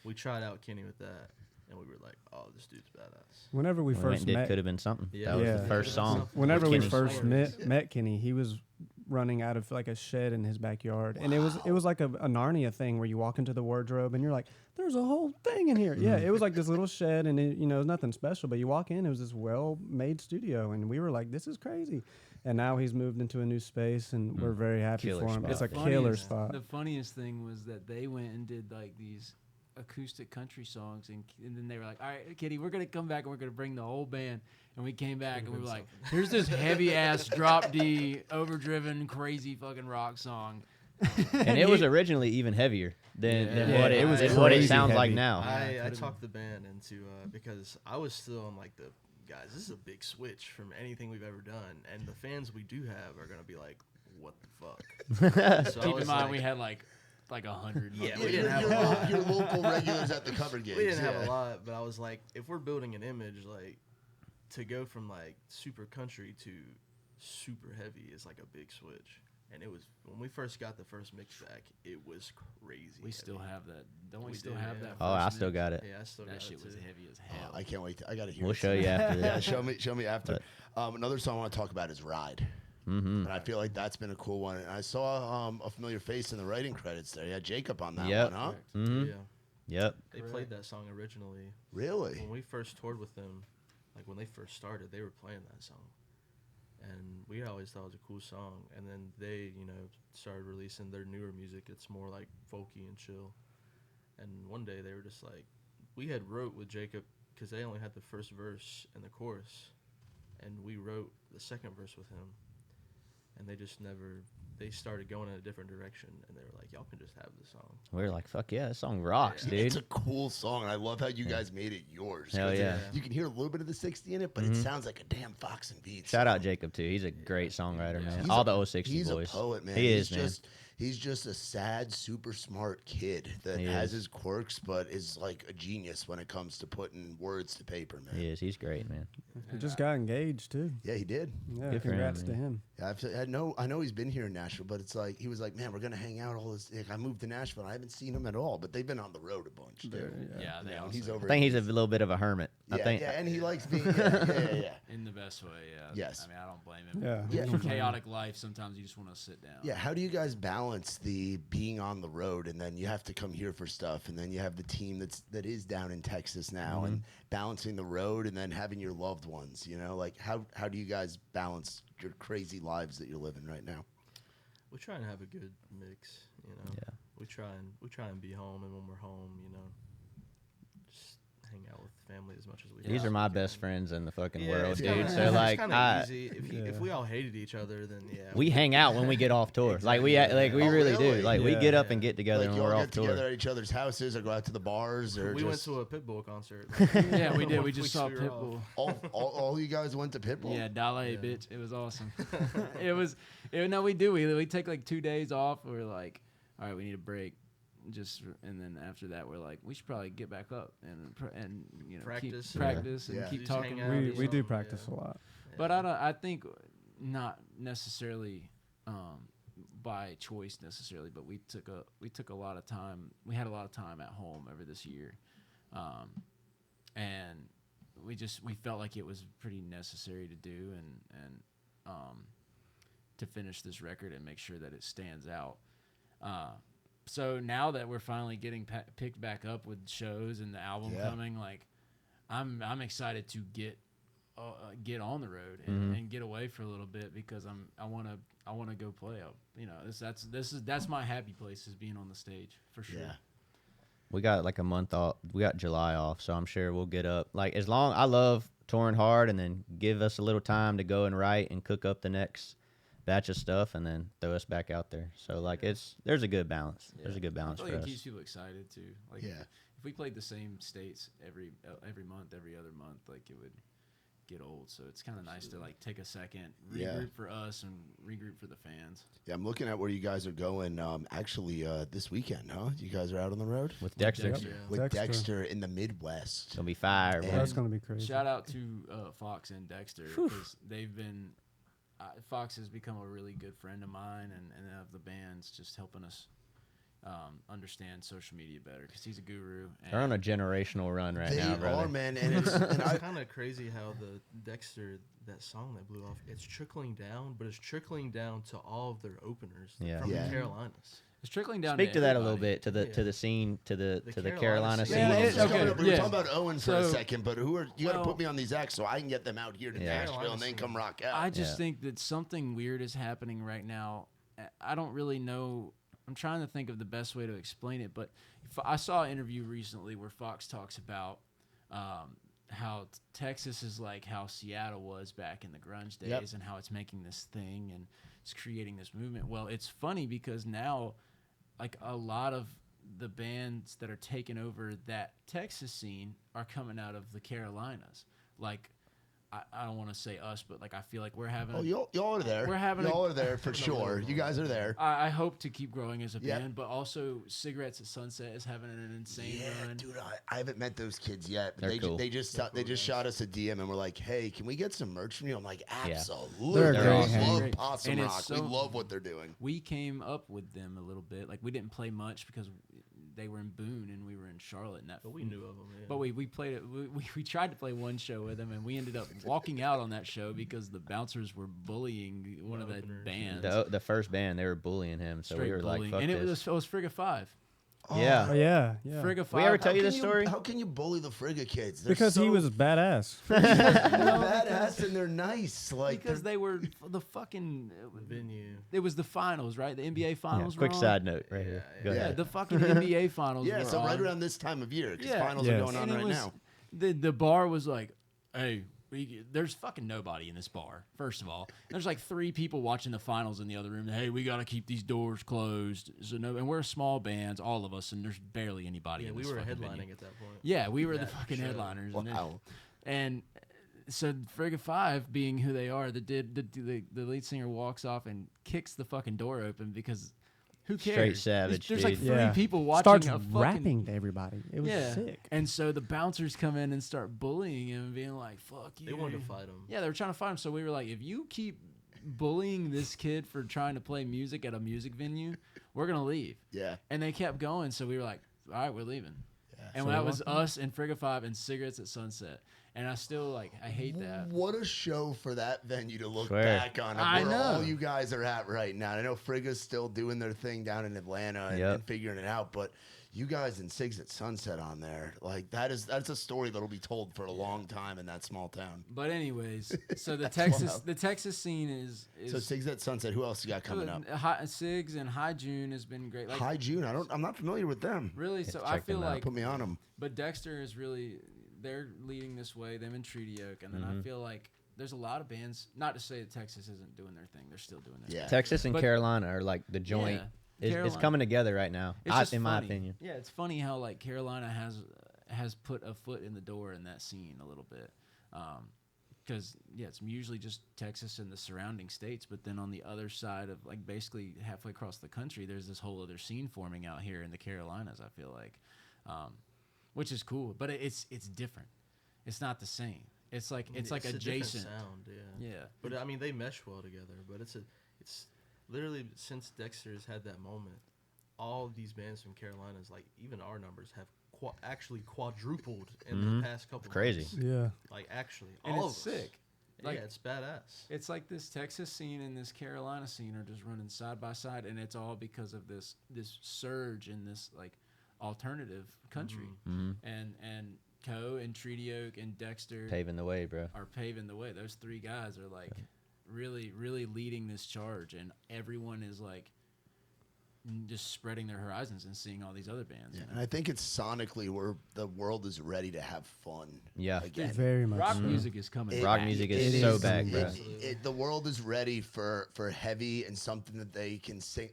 We tried out Kenny with that, and we were like, oh, this dude's badass. Whenever we We went first and did met, Could Have Been Something. Yeah. That was Yeah. the first song. whenever with we Kenny. first met Kenny, he was running out of like a shed in his backyard, and it was like a Narnia thing where you walk into the wardrobe and you're like, there's a whole thing in here. Yeah, it was like this little shed, and it, nothing special, but you walk in, it was this well-made studio, and we were like, this is crazy. And now he's moved into a new space, and we're very happy Killer for him. spot. It's a The killer funniest- spot. The funniest thing was that they went and did like these acoustic country songs, and then they were like, all right, Kitty, we're going to come back and we're going to bring the whole band. And we came back and we were like, here's this heavy ass drop D, overdriven, crazy fucking rock song. And it was originally even heavier than Yeah. what It was than what it crazy sounds like heavy. now. I talked the band into because I was still on like guys, this is a big switch from anything we've ever done, and the fans we do have are gonna be like, what the fuck? So I Keep was in mind, like, we had like 100. Yeah, Yeah, we didn't have your, a lot. your local regulars at the cover gigs. we didn't have yeah. a lot, but I was like, if we're building an image, like to go from like super country to super heavy is like a big switch. And it was when we first got the first mix back, it was crazy. We still have that. Don't we, We still do, have yeah. that? Oh, I first still mix? got it. Yeah, I still That got shit it was too. heavy as hell. I can't wait. I got to hear We'll it. show you after Yeah, this. show me after. Another song I want to talk about is Ride. Mm-hmm. And I feel like that's been a cool one. And I saw a familiar face in the writing credits there. Yeah, Jacob on that Yep. one, huh? Correct. Mm-hmm. Yeah, Yep. they played that song originally Really? when we first toured with them. Like when they first started, they were playing that song, and we always thought it was a cool song. And then they, started releasing their newer music. It's more like folky and chill. And one day they were just like, we had wrote with Jacob because they only had the first verse and the chorus, and we wrote the second verse with him. And they just never. They started going in a different direction, and they were like, "Y'all can just have the song." We were like, fuck yeah, this song rocks, Yeah. dude. It's a cool song, and I love how you guys made it yours. Hell 'Cause yeah. You can hear a little bit of the 60 in it, but it sounds like a damn Fox and Vead Shout song. out Jacob too. He's a great songwriter, man. He's All a- the 060 He's boys. a poet, man. He he's is, man. He's just a sad, super smart kid that He has is. his quirks, but is like a genius when it comes to putting words to paper, man. He is. He's great, man. He just got engaged too. Yeah, he did. Yeah, Good for him, congrats to man. him. Yeah, I know he's been here in Nashville, but it's like he was like, man, we're gonna hang out all this. Like, I moved to Nashville, and I haven't seen him at all, but they've been on the road a bunch. Too. Yeah, they also, he's over. I think he's a little bit of a hermit. Yeah, I think. yeah, and he likes being. Yeah. in the best way. Yeah. Yes. I mean, I don't blame him. Yeah. Yeah. For chaotic life, sometimes you just want to sit down. Yeah, how do you guys balance the being on the road and then you have to come here for stuff and then you have the team that is down in Texas now and balancing the road and then having your loved ones, like how do you guys balance your crazy lives that you're living right now? We try and have a good mix, Yeah. We try and be home, and when we're home, just hang out with family as much as we. These are my possibly best can. friends in the fucking Yeah, world, it's dude. kinda- So it's like, kinda easy. If Yeah. we all hated each other, then yeah. we hang out when we get off tour. Like we Exactly. we Oh, really really? do. Like we Yeah. get up and get together Like when you all we're get off tour. together at each other's houses or go out to the bars or we went just to a Pitbull concert. Yeah, we did. We 1 just week saw we were off. Pitbull. all you guys went to Pitbull? Yeah, Dale, Yeah. bitch. It was awesome. No, we do. We take like 2 days off. We're like, all right, we need a break. And then after that, we're like, we should probably get back up and Practice. keep practice Yeah. and keep Just hang talking. out. We do Yeah. practice a lot. But I think not necessarily by choice necessarily, but we took a lot of time. We had a lot of time at home over this year, and we felt like it was pretty necessary to do and to finish this record and make sure that it stands out. So now that we're finally getting picked back up with shows and the album Yeah. coming, like I'm excited to get on the road and get away for a little bit because I want to go play up. That's my happy place is being on the stage for sure. Yeah. We got like a month off. We got July off, so I'm sure we'll get up. Like as long I love touring hard, and then give us a little time to go and write and cook up the next batch of stuff, and then throw us back out there. So like there's a good balance. There's a good balance I for feel like us. it keeps people excited too. Like Yeah. if we played the same states every month, every other month, like it would get old. So it's kind of nice to like take a second, regroup Yeah. for us and regroup for the fans. Yeah, I'm looking at where you guys are going actually this weekend, huh? You guys are out on the road? With Dexter, Dexter. Yeah. With Dexter. Dexter in the Midwest. it's gonna be fire. And- bro. That's gonna be crazy. Shout out to Fox and Dexter because they've been. Fox has become a really good friend of mine and of the band's, just helping us understand social media better because he's a guru. And They're on a generational run right They now, brother. are, man, and it's and It's I, kind of crazy how the Dexter, that song that blew off, it's trickling down, but it's trickling down to all of their openers Yeah. from Yeah. the Carolinas. it's trickling down. Speak to that a little everybody. bit to the Yeah. scene to the Carolina Carolina scene. scene. Yeah, Well, it's just okay, coming up, we were yeah. talking about Owen for a So- second, but you got to Well- put me on these acts so I can get them out here to Yeah. Nashville and then come rock out. I just Yeah. think that something weird is happening right now. I don't really know. I'm trying to think of the best way to explain it, but I saw an interview recently where Fox talks about how Texas is like how Seattle was back in the grunge days Yep. and how it's making this thing and it's creating this movement. Well, it's funny because now, like a lot of the bands that are taking over that Texas scene are coming out of the Carolinas. Like, I don't want to say us, but like I feel like we're having. Oh, y'all are there. We're having y'all are there for sure. You guys are there. I hope to keep growing as a Yep. band, but also Cigarettes at Sunset is having an insane run. Dude, I haven't met those kids yet. But They're cool. They just shot us a DM and we're like, hey, can we get some merch from you? I'm like, absolutely. They're We great. love Great. Possum And it's Rock. We so- love what they're doing. We came up with them a little bit. Like we didn't play much because they were in Boone and we were in Charlotte. And that, But we knew of them. Yeah. But we played it. We tried to play one show with them, and we ended up walking out on that show because the bouncers were bullying one of the Openers. bands. The first band, they were bullying him, so Straight we were bullying. like, "Fuck and this." it was Frigga 5. Yeah. Oh, yeah. Frigga 5. We ever tell you How this can story? How can you bully the Frigga kids? They're Because he so was badass. badass and they're nice. Like because they were the fucking. venue. It was the finals, right? The NBA finals. Quick were on. side note right here. Go Yeah, ahead. the fucking NBA finals. yeah, were so right on. around this time of year because Yeah. finals Yes. are going on And it right was- now. The bar was like, hey, there's fucking nobody in this bar. First of all, there's like 3 people watching the finals in the other room. Hey, we got to keep these doors closed. So no, and we're a small band, all of us, and there's barely anybody. Yeah, in we this were fucking headlining venue. at that point. Yeah, we were the That fucking show. headliners. Wow. And so Frigga 5, being who they are, the lead singer walks off and kicks the fucking door open because who cares? Straight savage, There's like dude. 3 Yeah. people watching Starts a fucking rapping to everybody. It was yeah. sick. And so the bouncers come in and start bullying him and being like, fuck you. They wanted to fight him. Yeah, they were trying to fight him. So we were like, if you keep bullying this kid for trying to play music at a music venue, we're going to leave. Yeah. And they kept going. So we were like, all right, we're leaving. Yeah. And So that they was walked us and Frigga 5 and Cigarettes at Sunset. And I still, like, I hate that. What a show for that venue to look Swear. back on. I Where know. all you guys are at right now. I know Frigga's still doing their thing down in Atlanta and, Yep. and figuring it out, but you guys in Sigs at Sunset on there, like that's a story that'll be told for a long time in that small town. But anyways, so the wild. Texas scene is So Sigs at Sunset, who else you got coming up? Sigs and High June has been great. Like, High June. I'm not familiar with them. really, to so I check them feel out. like Put me on them. But Dexter is really, they're leading this way, them and Treaty Oak. And then Mm-hmm. I feel like there's a lot of bands, not to say that Texas isn't doing their thing, they're still doing their Yeah. thing. Texas and But- Carolina are like the joint. Yeah, It's Carolina. coming together right now, It's just in my funny. opinion. Yeah, it's funny how like Carolina has put a foot in the door in that scene a little bit. Because, yeah, it's usually just Texas and the surrounding states. But then on the other side of, like, basically halfway across the country, there's this whole other scene forming out here in the Carolinas, I feel like. Which is cool. But it's different. It's not the same. It's like I mean, it's like a different adjacent. sound, yeah. Yeah. But I mean, they mesh well together. But it's literally since Dexter's had that moment, all of these bands from Carolinas, like even our numbers, have actually quadrupled in the past couple. Crazy. months. Yeah. Like actually, And all it's of us. sick. Like- yeah, it's badass. It's like this Texas scene and this Carolina scene are just running side by side, and it's all because of this surge in this like alternative country. And Co and Treaty Oak and Dexter Paving the way, bro. are paving the way. Those 3 guys are like really, really leading this charge, and everyone is like just spreading their horizons and seeing all these other bands. And I think it's sonically where the world is ready to have fun. Yeah. Again. Very much. Rock so. music is coming. Rock back. music It is so back, bro. The world is ready for heavy and something that they can sing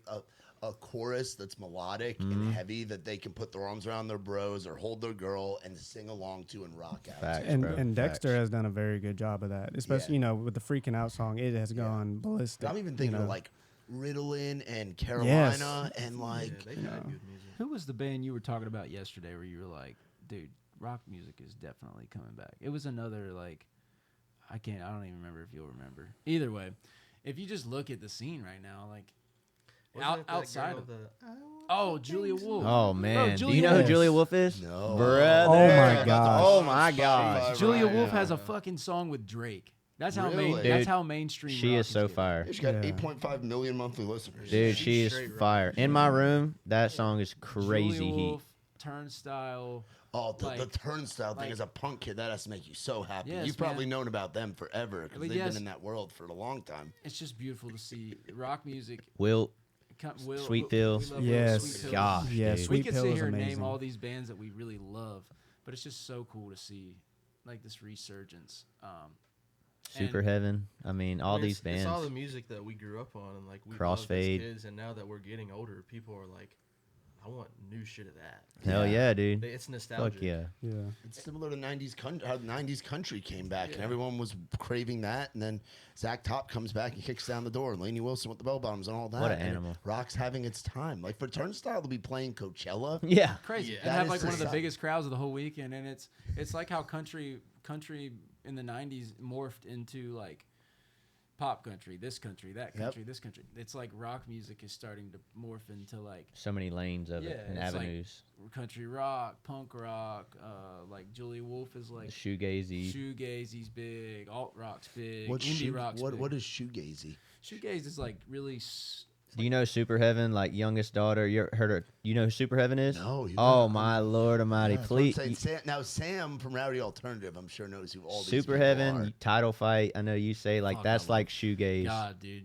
a chorus that's melodic and heavy that they can put their arms around their bros or hold their girl and sing along to and rock out. Facts, And, bro. and Dexter Facts. has done a very good job of that, especially, Yeah. with the Freaking Out song. It has gone ballistic. I'm even thinking you know. of like Ritalin and Carolina and like Yeah, they've had good music. Who was the band you were talking about yesterday where you were like, dude, rock music is definitely coming back? It was another, like, I don't even remember if you'll remember. Either way, if you just look at the scene right now, like, Wasn't it that outside girl of that- Julia Wolf. Oh man, do Julia you know who Wolf. Julia Wolf is? No. Brother. Oh, my About God. to Oh watch my Spotify God. Julia right Wolf now. has a fucking song with Drake. That's how Really? that's Dude, how mainstream. She rock is so getting. fire. She's got Yeah. 8.5 million monthly listeners. Dude, She's she is straight rock. fire. In my room, that song is crazy Julia heat. Wolf, Turnstile. Oh, the Like- Turnstile thing like- as a punk kid, that has to make you so happy. Yes, You've probably man. known about them forever because But they've yes. been in that world for a long time. It's just beautiful to see rock music. Wilt, Will, Sweet we Pills. love Will Yes. Sweet Pills. Gosh, Yeah, dude. We Sweet could Pill sit is here and name amazing. all these bands that we really love, but it's just so cool to see, like, this resurgence. Super and- Heaven. I mean, all I mean, these It's all the bands. music that we grew up on, and like we Crossfade. loved as kids, and now that we're getting older, people are like, I want new shit of that. Hell yeah, dude. It's nostalgic. Fuck yeah. Yeah. It's similar to how 90s country came back, and everyone was craving that. And then Zach Top comes back and kicks down the door, and Lainey Wilson with the bell bottoms and all that. What an and animal. Rock's having its time. Like for Turnstile to be playing Coachella. Yeah. Crazy. Yeah. And That have is like one of the just- biggest crowds of the whole weekend. And it's like how country in the 90s morphed into like pop country, this country, that country, this country. It's like rock music is starting to morph into like So many lanes of it and it's like avenues. country rock, punk rock, like Julie Wolfe is like Shoegazy. shoegazy's big, alt rock's big, What's indie rock's big. what is shoegazy? Shoegaze is like really Do you know Super Heaven, like youngest daughter? You heard her? You know who Super Heaven is? No. Oh my Lord Almighty! Yeah, that's what I'm Please, saying. Sam from Rowdy Alternative, I'm sure knows who all these Super people Heaven, are. Title Fight. I know you say like Fuck, that's I love like shoegaze. God, dude.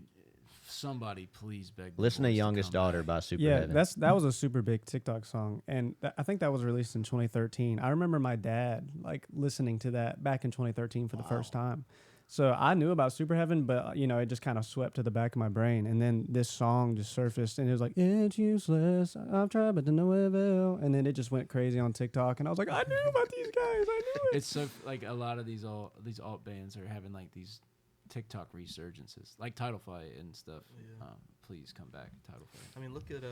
Somebody please beg. the Listen to boys Youngest come Daughter back. by Super Yeah, Heaven. that was a super big TikTok song, and I think that was released in 2013. I remember my dad like listening to that back in 2013 for the first time. So I knew about Super Heaven, but it just kind of swept to the back of my brain. And then this song just surfaced, and it was like, "It's useless. I've tried, but to no avail." And then it just went crazy on TikTok, and I was like, "I knew about these guys. I knew it." It's so like a lot of these alt bands are having like these TikTok resurgences, like Title Fight and stuff. Yeah. Please come back, Title Fight. I mean, look at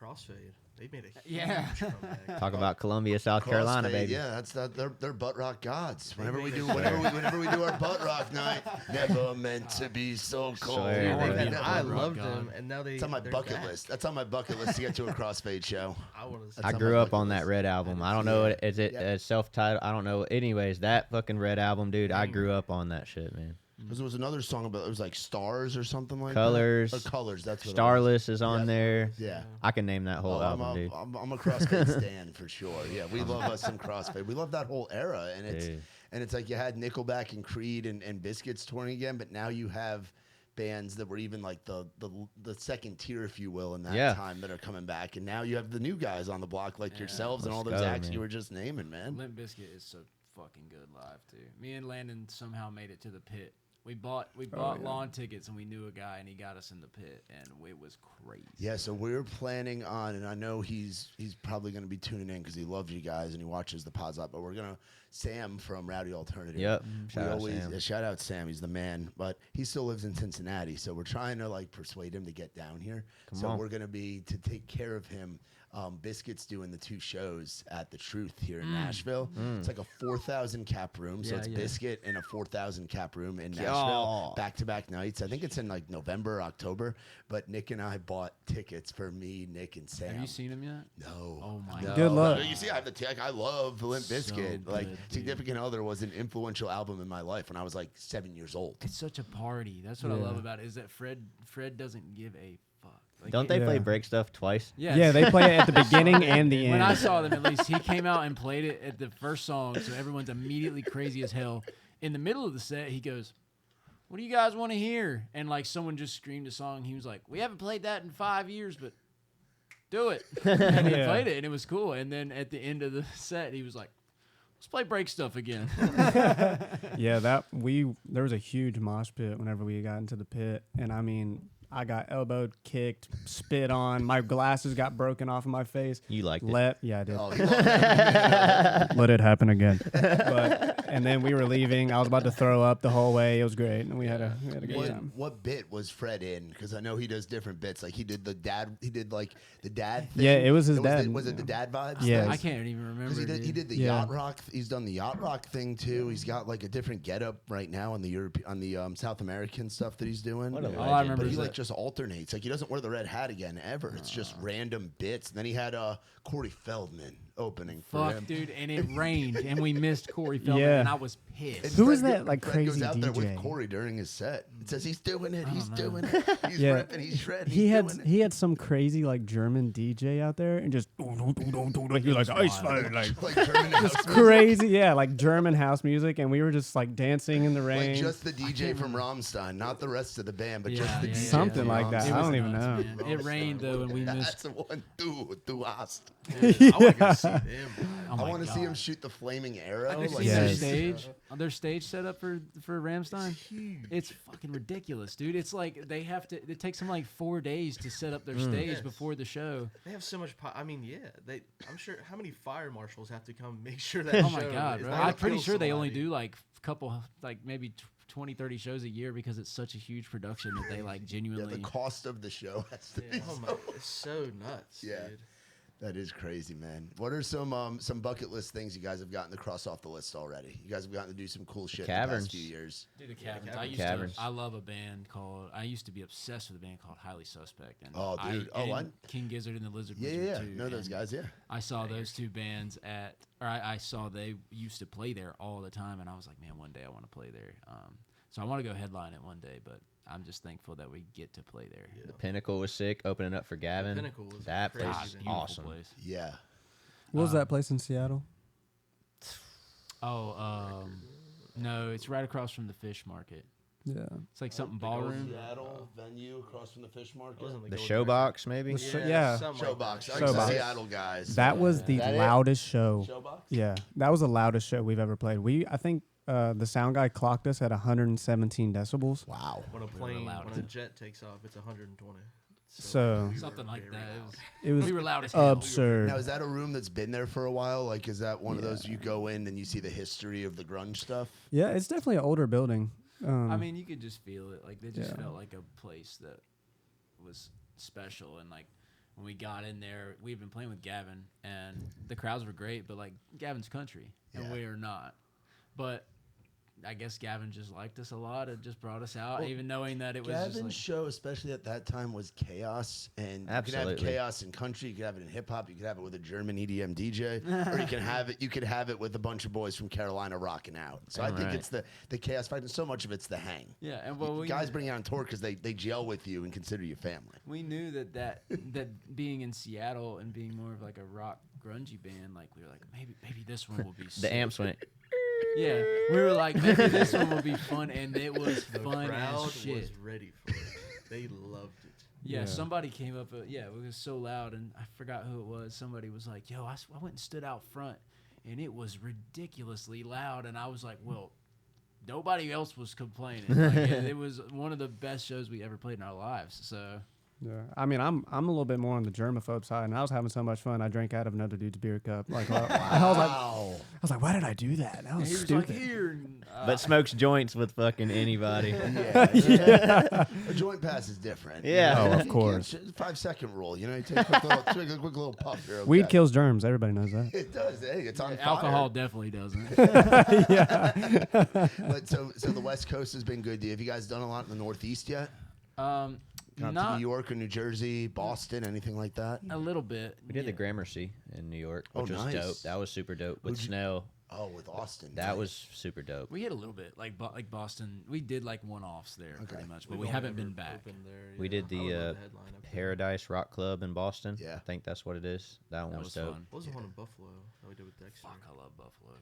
Crossfade. They made a huge Yeah. comeback. Talk about Columbia, South Carolina, Crossfade, baby. Yeah, that's that. They're butt rock gods. Whenever we made do, it whenever we do our butt rock night, never meant to be so cold. Swear, I wanna bro. be And a I butt rock loved god. them, and now It's on my they're bucket back. list. That's on my bucket list to get to a Crossfade show. I want to. That's I on my grew up bucket on that list. Red album. I don't know, is it Yeah. self-titled? I don't know. Anyways, that fucking Red album, dude, I grew up on that shit, man. Because there was another song about it was like Stars or something like Colors. that. Colors. That's what. it was. Starless is on Yep. there. Yeah. I can name that whole Oh, album, dude. I'm a Crossfade stan for sure. Yeah, we love us some Crossfade. We love that whole era, and Dude. it's like you had Nickelback and Creed and Biscuits touring again, but now you have bands that were even like the second tier, if you will, in that time that are coming back, and now you have the new guys on the block like yourselves and all Let's those go, acts man. you were just naming, man. Limp Bizkit is so fucking good live too. Me and Landon somehow made it to the pit. We bought lawn tickets and we knew a guy and he got us in the pit and it was crazy. Yeah, so we're planning on, and I know he's probably going to be tuning in because he loves you guys and he watches the pods up. But we're gonna Sam from Rowdy Alternative. Yep. We Shout out always Sam. shout out Sam. He's the man, but he still lives in Cincinnati, so we're trying to like persuade him to get down here. Come on. We're gonna be to take care of him. Biscuit's doing the 2 shows at the Truth here in Nashville. It's like a 4,000 cap room, so Yeah, it's yeah. Biscuit in a 4,000 cap room in Nashville, Y'all. back-to-back nights. I think it's in like November, October. But Nick and I bought tickets for me, Nick, and Sam. Have you seen him yet? No. Oh my No. God. Good luck. You see, I have the tech. I love Limp Bizkit. So Like good, dude. Significant Other was an influential album in my life when I was like 7 years old. It's such a party. That's what I Yeah. love about it is that Fred doesn't give a fuck. Like, Don't they play Yeah. Break Stuff twice? Yes. Yeah, they play it at the beginning and the end. When I saw them, at least he came out and played it at the first song, so everyone's immediately crazy as hell. In the middle of the set, he goes, "What do you guys want to hear?" And like someone just screamed a song. He was like, "We haven't played that in 5 years, but do it." And he Yeah. played it, and it was cool. And then at the end of the set, he was like, "Let's play Break Stuff again." Yeah, there was a huge mosh pit whenever we got into the pit, and I mean, I got elbowed, kicked, spit on. My glasses got broken off of my face. You liked it. Yeah, I did. Oh, he loved it. Let it happen again. And then we were leaving. I was about to throw up the whole way. It was great, and we had a good time. What bit was Fred in? Because I know he does different bits. Like he did the dad. He did like the dad thing. Yeah, it was his dad. Was it the dad vibes? Yeah. thing? I can't even remember. Because he did the Yeah. yacht rock. He's done the yacht rock thing too. He's got like a different getup right now on the South American stuff that he's doing. What a All I remember But is he like that just alternates. Like he doesn't wear the red hat again ever. It's just random bits. And then he had Corey Feldman opening for him. fuck, dude, and it rained, and we missed Corey Feldman, Yeah. and I was pissed. Who is Fred that, like, Fred crazy goes out there with DJ? Corey during his set. It says he's doing it. He's don't know. doing it. He's Yeah. ripping. He's shredding. He he's had doing it. he had some crazy like German DJ out there and just like he was like ice fire, like like German house music. crazy, yeah, like German house music, and we were just like dancing in the rain. Like just the DJ from Rammstein, not the rest of the band, but just Yeah, the yeah, DJ. yeah. Something from like that. Rammstein. I was don't even nuts, know. man. It rained though, and we That's missed. the one. Du hast. I want to go see them. Oh I my want to see him God. shoot the flaming arrow. Have you like- seen their Yes. stage? Their stage set up for Ramstein? It's huge. It's fucking ridiculous, dude. It's like they have to. It takes them like 4 days to set up their stage Yes. before the show. They have so much. I mean, yeah. I'm sure. How many fire marshals have to come make sure that? Oh my show God, is bro! not gonna I'm pretty kill sure they only somebody? do like couple, like maybe 20, 30 shows a year because it's such a huge production that they like Yeah, genuinely. the cost of the show has to be Oh my, it's so nuts. Yeah. Dude. That is crazy, man. What are some bucket list things you guys have gotten to cross off the list already? You guys have gotten to do some cool shit in the Caverns. past few years. Do the Yeah, caverns. Caverns. I used Caverns. to. I love a band called. I used to be obsessed with a band called Highly Suspect. And Oh, dude. Oh, and what? King Gizzard and the Lizard Yeah, Wizard yeah, too. know those and guys, yeah. I saw those two bands at, or I saw they used to play there all the time, and I was like, man, one day I want to play there. So I want to go headline it one day, but I'm just thankful that we get to play there. Yeah. The Pinnacle was sick, opening up for Gavin. Pinnacle was That crazy place God, is venue. beautiful awesome. place. Yeah. What was that place in Seattle? Oh, no, it's right across from the fish market. Yeah. It's like something think I was ballroom. Seattle venue across from the fish market. Wasn't The Gold Showbox, maybe? The show- yeah. something like Showbox. that. I Showbox. Seattle guys. That was the That it? loudest show. Showbox? Yeah, that was the loudest show we've ever played. I think the sound guy clocked us at 117 decibels. Wow. When a We were plane, loud. when a jet takes off, it's 120. So we were Something like very that. loud. it was We were loud as hell. absurd. Now, is that a room that's been there for a while? Like, is that one of those Yeah. you go in and you see the history of the grunge stuff? Yeah, it's definitely an older building. I mean, you could just feel it. Like, they just Yeah. felt like a place that was special. And, like, when we got in there, we've been playing with Gavin, and the crowds were great, but, like, Gavin's country, and Yeah. we are not. But I guess Gavin just liked us a lot. It just brought us out, Well, even knowing that it was just Gavin's like, show, especially at that time, was chaos, and you could have Absolutely. chaos in country. You could have it in hip hop. You could have it with a German EDM DJ, or you can have it. You could have it with a bunch of boys from Carolina rocking out. So I think Right. it's the chaos factor. So much of it's the hang. yeah. And well, we Guys bring you on tour because they gel with you and consider you family. we knew that being in Seattle and being more of like a rock grungy band, like we were like maybe this one will be sick. The amps went. Yeah, we were like maybe this one will be fun, and it was The fun crowd as shit. was ready for it. They loved it. Yeah, Yeah. somebody came up. Yeah, it was so loud, and I forgot who it was. Somebody was like, "Yo, I went and stood out front, and it was ridiculously loud." And I was like, "Well, nobody else was complaining. Like, it was one of the best shows we ever played in our lives." So Yeah, I mean, I'm a little bit more on the germaphobe side, and I was having so much fun. I drank out of another dude's beer cup. Like, I was like, why did I do that? That was he was stupid. like, "Here." and, But smokes joints with fucking anybody. A joint pass is different. Yeah. Oh, of You can't- course. 5-second rule. You know, you take a quick little puff. You're okay. Weed kills germs. Everybody knows that. It does. Hey, it's on fire. Alcohol definitely doesn't. But so the West Coast has been good. Have you guys done a lot in the Northeast yet? Gone to Not New York or New Jersey, Boston, anything like that? a little bit. We did the yeah. Gramercy in New York, Oh, which was nice. dope. That was super dope with Who'd you- Snell. Oh, with Austin. That nice. was super dope. We hit a little bit, like Boston. We did like one-offs there, Okay. pretty much, but We've we only haven't ever been back. opened there, We did yeah. I would the, love to headline up there. Paradise Rock Club in Boston. Yeah. I think that's what it is. That one That was was dope. fun. What was the one in Buffalo that we did with Dexter? Fuck, I love Buffalo.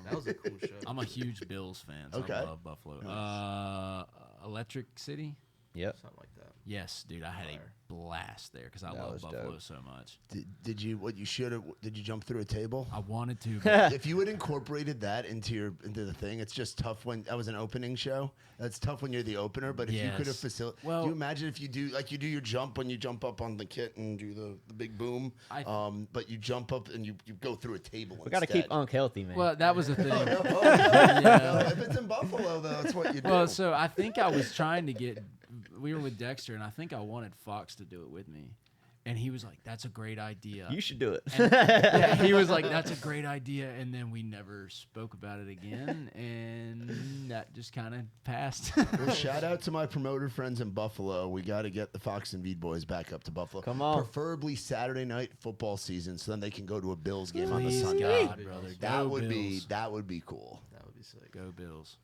That was a cool show. I'm a huge Bills fan, so Okay. I love Buffalo. Electric City? Yep. Something like that. Yes, dude, I had Fire. a blast there because I That love was Buffalo dope. so much. Did you what you should have? Did you jump through a table? I wanted to, but If you had incorporated that into the thing, it's just tough when that was an opening show. That's tough when you're the opener. But if you could have Yes. facilitated, Well- do you imagine if you do your jump when you jump up on the kit and do the big boom? But you jump up and you go through a table. We got to keep Unc healthy, man. well, that was the thing. If it's in Buffalo, though, that's what you do. Well, so I think I was trying to get. We were with Dexter, and I think I wanted Fox to do it with me, and he was like, "That's a great idea." you should do it. And, yeah, he was like, "That's a great idea," and then we never spoke about it again, and that just kind of passed. Well, shout out to my promoter friends in Buffalo. We got to get the Fox and Vead boys back up to Buffalo. Come on. Preferably Saturday night football season, so then they can go to a Bills game on the Please, Sunday. God, brother, That go would Bills. be cool. That would be sick. Go Bills.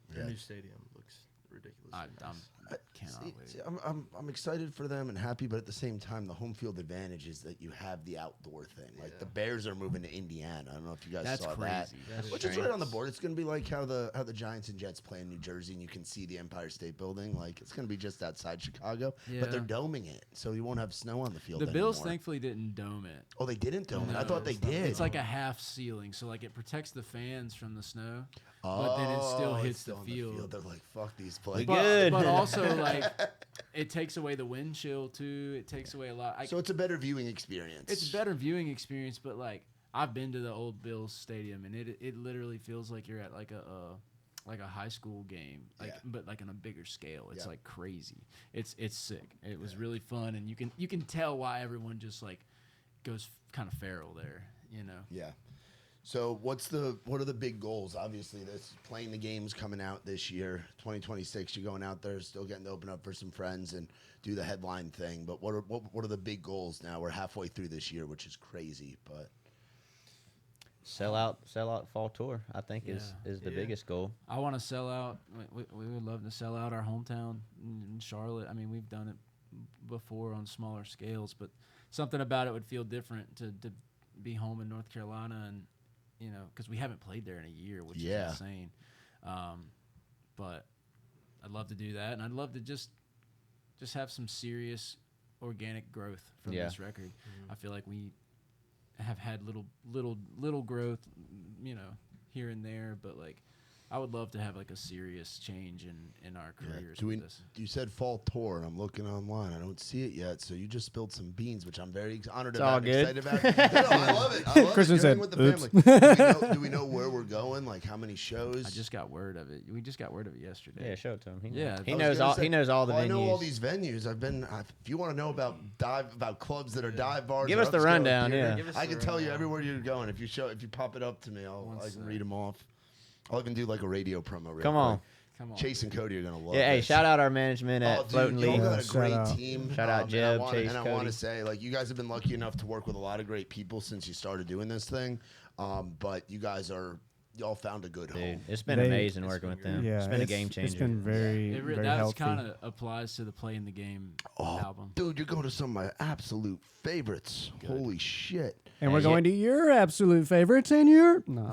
Their Yeah. new stadium looks ridiculous. I things. cannot wait. See, I'm excited for them and happy, but at the same time, the home field advantage is that you have the outdoor thing. Like the Bears are moving to Indiana. I don't know if you guys That's saw crazy. that, That's which is strange. right on the board. It's going to be like how the Giants and Jets play in New Jersey, and you can see the Empire State Building. Like it's going to be just outside Chicago, but they're Yeah. doming it, so you won't have snow on the field. The Bills anymore. thankfully didn't dome it. Oh, they didn't dome it. I No, thought they it's not- did. It's like a half ceiling, so like it protects the fans from the snow, but then it still Oh, hits it's still the on field. They're like, fuck these We plays. good. But also like it takes away the wind chill too. It takes away a lot. So it's a better viewing experience. It's a better viewing experience, but like I've been to the old Bills stadium and it literally feels like you're at like a high school game, like but like on a bigger scale. It's like crazy. It's sick. It was really fun, and you can tell why everyone just like goes kind of feral there. You know. Yeah. So what are the big goals? Obviously, this playing the games coming out this year, 2026. You're going out there, still getting to open up for some friends and do the headline thing. But what are the big goals now? We're halfway through this year, which is crazy. But Sell out fall tour, I think is the biggest goal. I want to sell out. We would love to sell out our hometown in Charlotte. I mean, we've done it before on smaller scales, but something about it would feel different to be home in North Carolina, and you know, because we haven't played there in a year, which is insane. But I'd love to do that, and I'd love to just have some serious organic growth from this record. I feel like we have had little growth, you know, here and there, but like I would love to have like a serious change in our careers. with this. You said fall tour, and I'm looking online. I don't see it yet. So you just spilled some beans, which I'm very honored It's all about and good. excited about. No, I love it. I love Kristen it. said, With the "Oops." family. Do we know where we're going? Like how many shows? I just got word of it. We just got word of it yesterday. Yeah, show it to him. Yeah, He I was knows gonna all. say- He knows all the well, venues. I know all these venues. If you want to know about clubs that are dive bars, Give or us the upscale rundown, theater, yeah. Give us I the can tell you rundown. everywhere you're going. If you pop it up to me, I can read them off. I'll even do like a radio promo. Real Come on. quick. Come on. Chase and Cody are gonna love. Yeah, hey, this. shout out our management at Dude, Floating y'all League. got a Shout great out. team. Shout out Jeb, Chase, and I want Cody. to say, like, you guys have been lucky enough to work with a lot of great people since you started doing this thing. But you guys y'all found a good Dude, home. it's been amazing working with them. Yeah, it's been a game changer. It's been very, very That healthy. kind of applies to the Play in the Game album. Dude, you're going to some of my absolute favorites. Holy shit. And we're Hey, going to your absolute favorites and your no.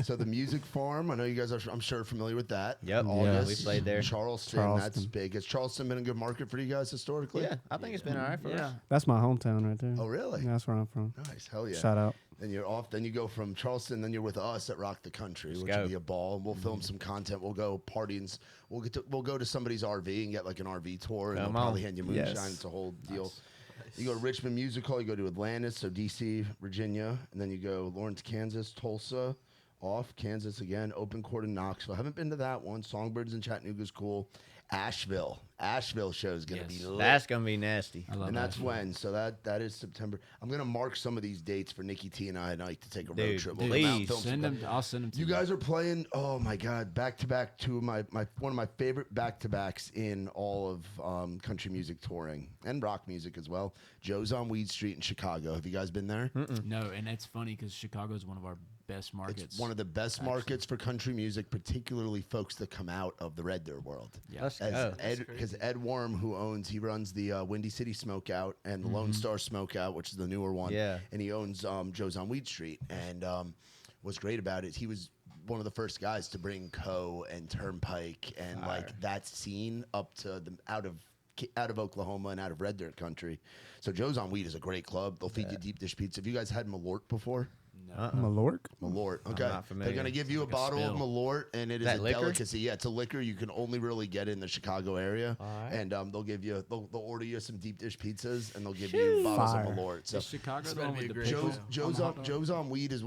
So the Music Farm, I know you guys are, I'm sure, familiar with that. Yep, August. we played there. Charleston, that's big. Has Charleston been a good market for you guys historically? Yeah, I think it's been all right for us. That's my hometown right there. Oh, really? Yeah, that's where I'm from. Nice. Hell yeah. Shout out. Then you're off. Then you go from Charleston. Then you're with us at Rock the Country, which go. will be a ball. And we'll film some content. We'll go parties. We'll go to somebody's RV and get like an RV tour, and Come they'll probably on. hand you moonshine. Yes. It's a whole deal. You go to Richmond Music Hall. You go to Atlantis, so DC, Virginia, and then you go Lawrence, Kansas, Tulsa, off Kansas again, Open Court in Knoxville. I haven't been to that one. Songbirds in Chattanooga's cool. Asheville show is gonna be lit. That's gonna be nasty. I love And that's that. when. So that is September. I'm gonna mark some of these dates for Nikki T and I like to take a road Dude, trip. We'll come out and please. film some Send them. stuff. I'll send them to You guys are playing. Oh my God, back to back. Two of my one of my favorite back to backs in all of country music touring and rock music as well. Joe's on Weed Street in Chicago. Have you guys been there? No, and it's funny because Chicago is one of our best markets. It's one of the best markets for country music, particularly folks that come out of the Red Dirt world. Yeah. Let's go. Because Ed Worm, he runs the Windy City Smokeout and the Lone Star Smokeout, which is the newer one. Yeah. And he owns Joe's on Weed Street. And what's great about it, he was one of the first guys to bring Co and Turnpike and like that scene up to the out of Oklahoma and out of Red Dirt country. So Joe's on Weed is a great club. They'll feed you deep dish pizza. Have you guys had Malort before? Malort? Malort. Okay. not familiar. They're going to give you a bottle of Malort, and it is That a liquor? delicacy. Yeah, it's a liquor you can only really get in the Chicago area. All right. And they'll order you some deep dish pizzas, and they'll give you bottles Fire. of Malort. So Is Chicago This the better one be with a the great pickle? show. Joe's on Weed is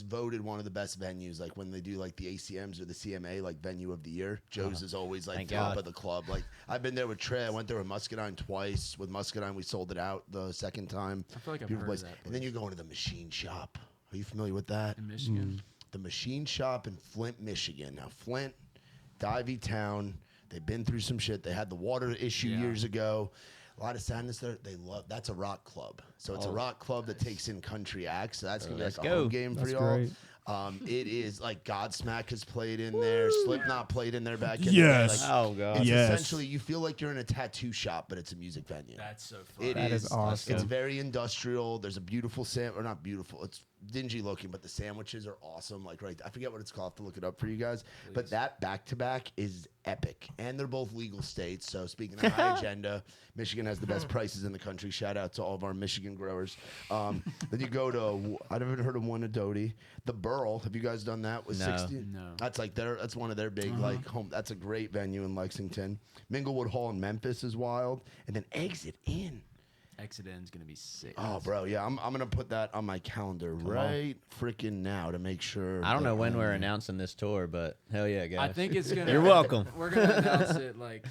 voted one of the best venues. Like when they do like the ACMs or the CMA, like venue of the year. Joe's is always like Thank top God. of the club. Like I've been there with Trey. I went there with Muscadine twice. With Muscadine, we sold it out the second time. I feel like I've Beautiful heard of place. that And then you're going to the Machine Shop. Are you familiar with that? In Michigan. The Machine Shop in Flint, Michigan. Now, Flint, divey town. They've been through some shit. They had the water issue years ago. A lot of sadness there. That's a rock club. So it's a rock club that takes in country acts. So that's gonna be Let's like a go. home game for That's y'all. great. It is like Godsmack has played in there. Slipknot played in there back in Yes. the day. Like, Oh god. it's Yes. essentially you feel like you're in a tattoo shop, but it's a music venue. That's so fun. It That is awesome. It's very industrial. There's a beautiful or not beautiful. It's dingy looking, but the sandwiches are awesome. Like I forget what it's called. I have to look it up for you guys. Please. But that back to back is epic, and they're both legal states. So speaking of high agenda, Michigan has the best prices in the country. Shout out to all of our Michigan growers. Then you go to I haven't heard of one Adoti. The Burrill. Have you guys done that with No. 60? No. That's like that's one of their big like home. That's a great venue in Lexington. Minglewood Hall in Memphis is wild, and then Exit In. Exit N's gonna be sick. Oh, bro, yeah, I'm gonna put that on my calendar right freaking now to make sure. I don't know that when I'm we're there. announcing this tour, but hell yeah, guys. I think it's gonna. You're welcome. We're gonna announce it like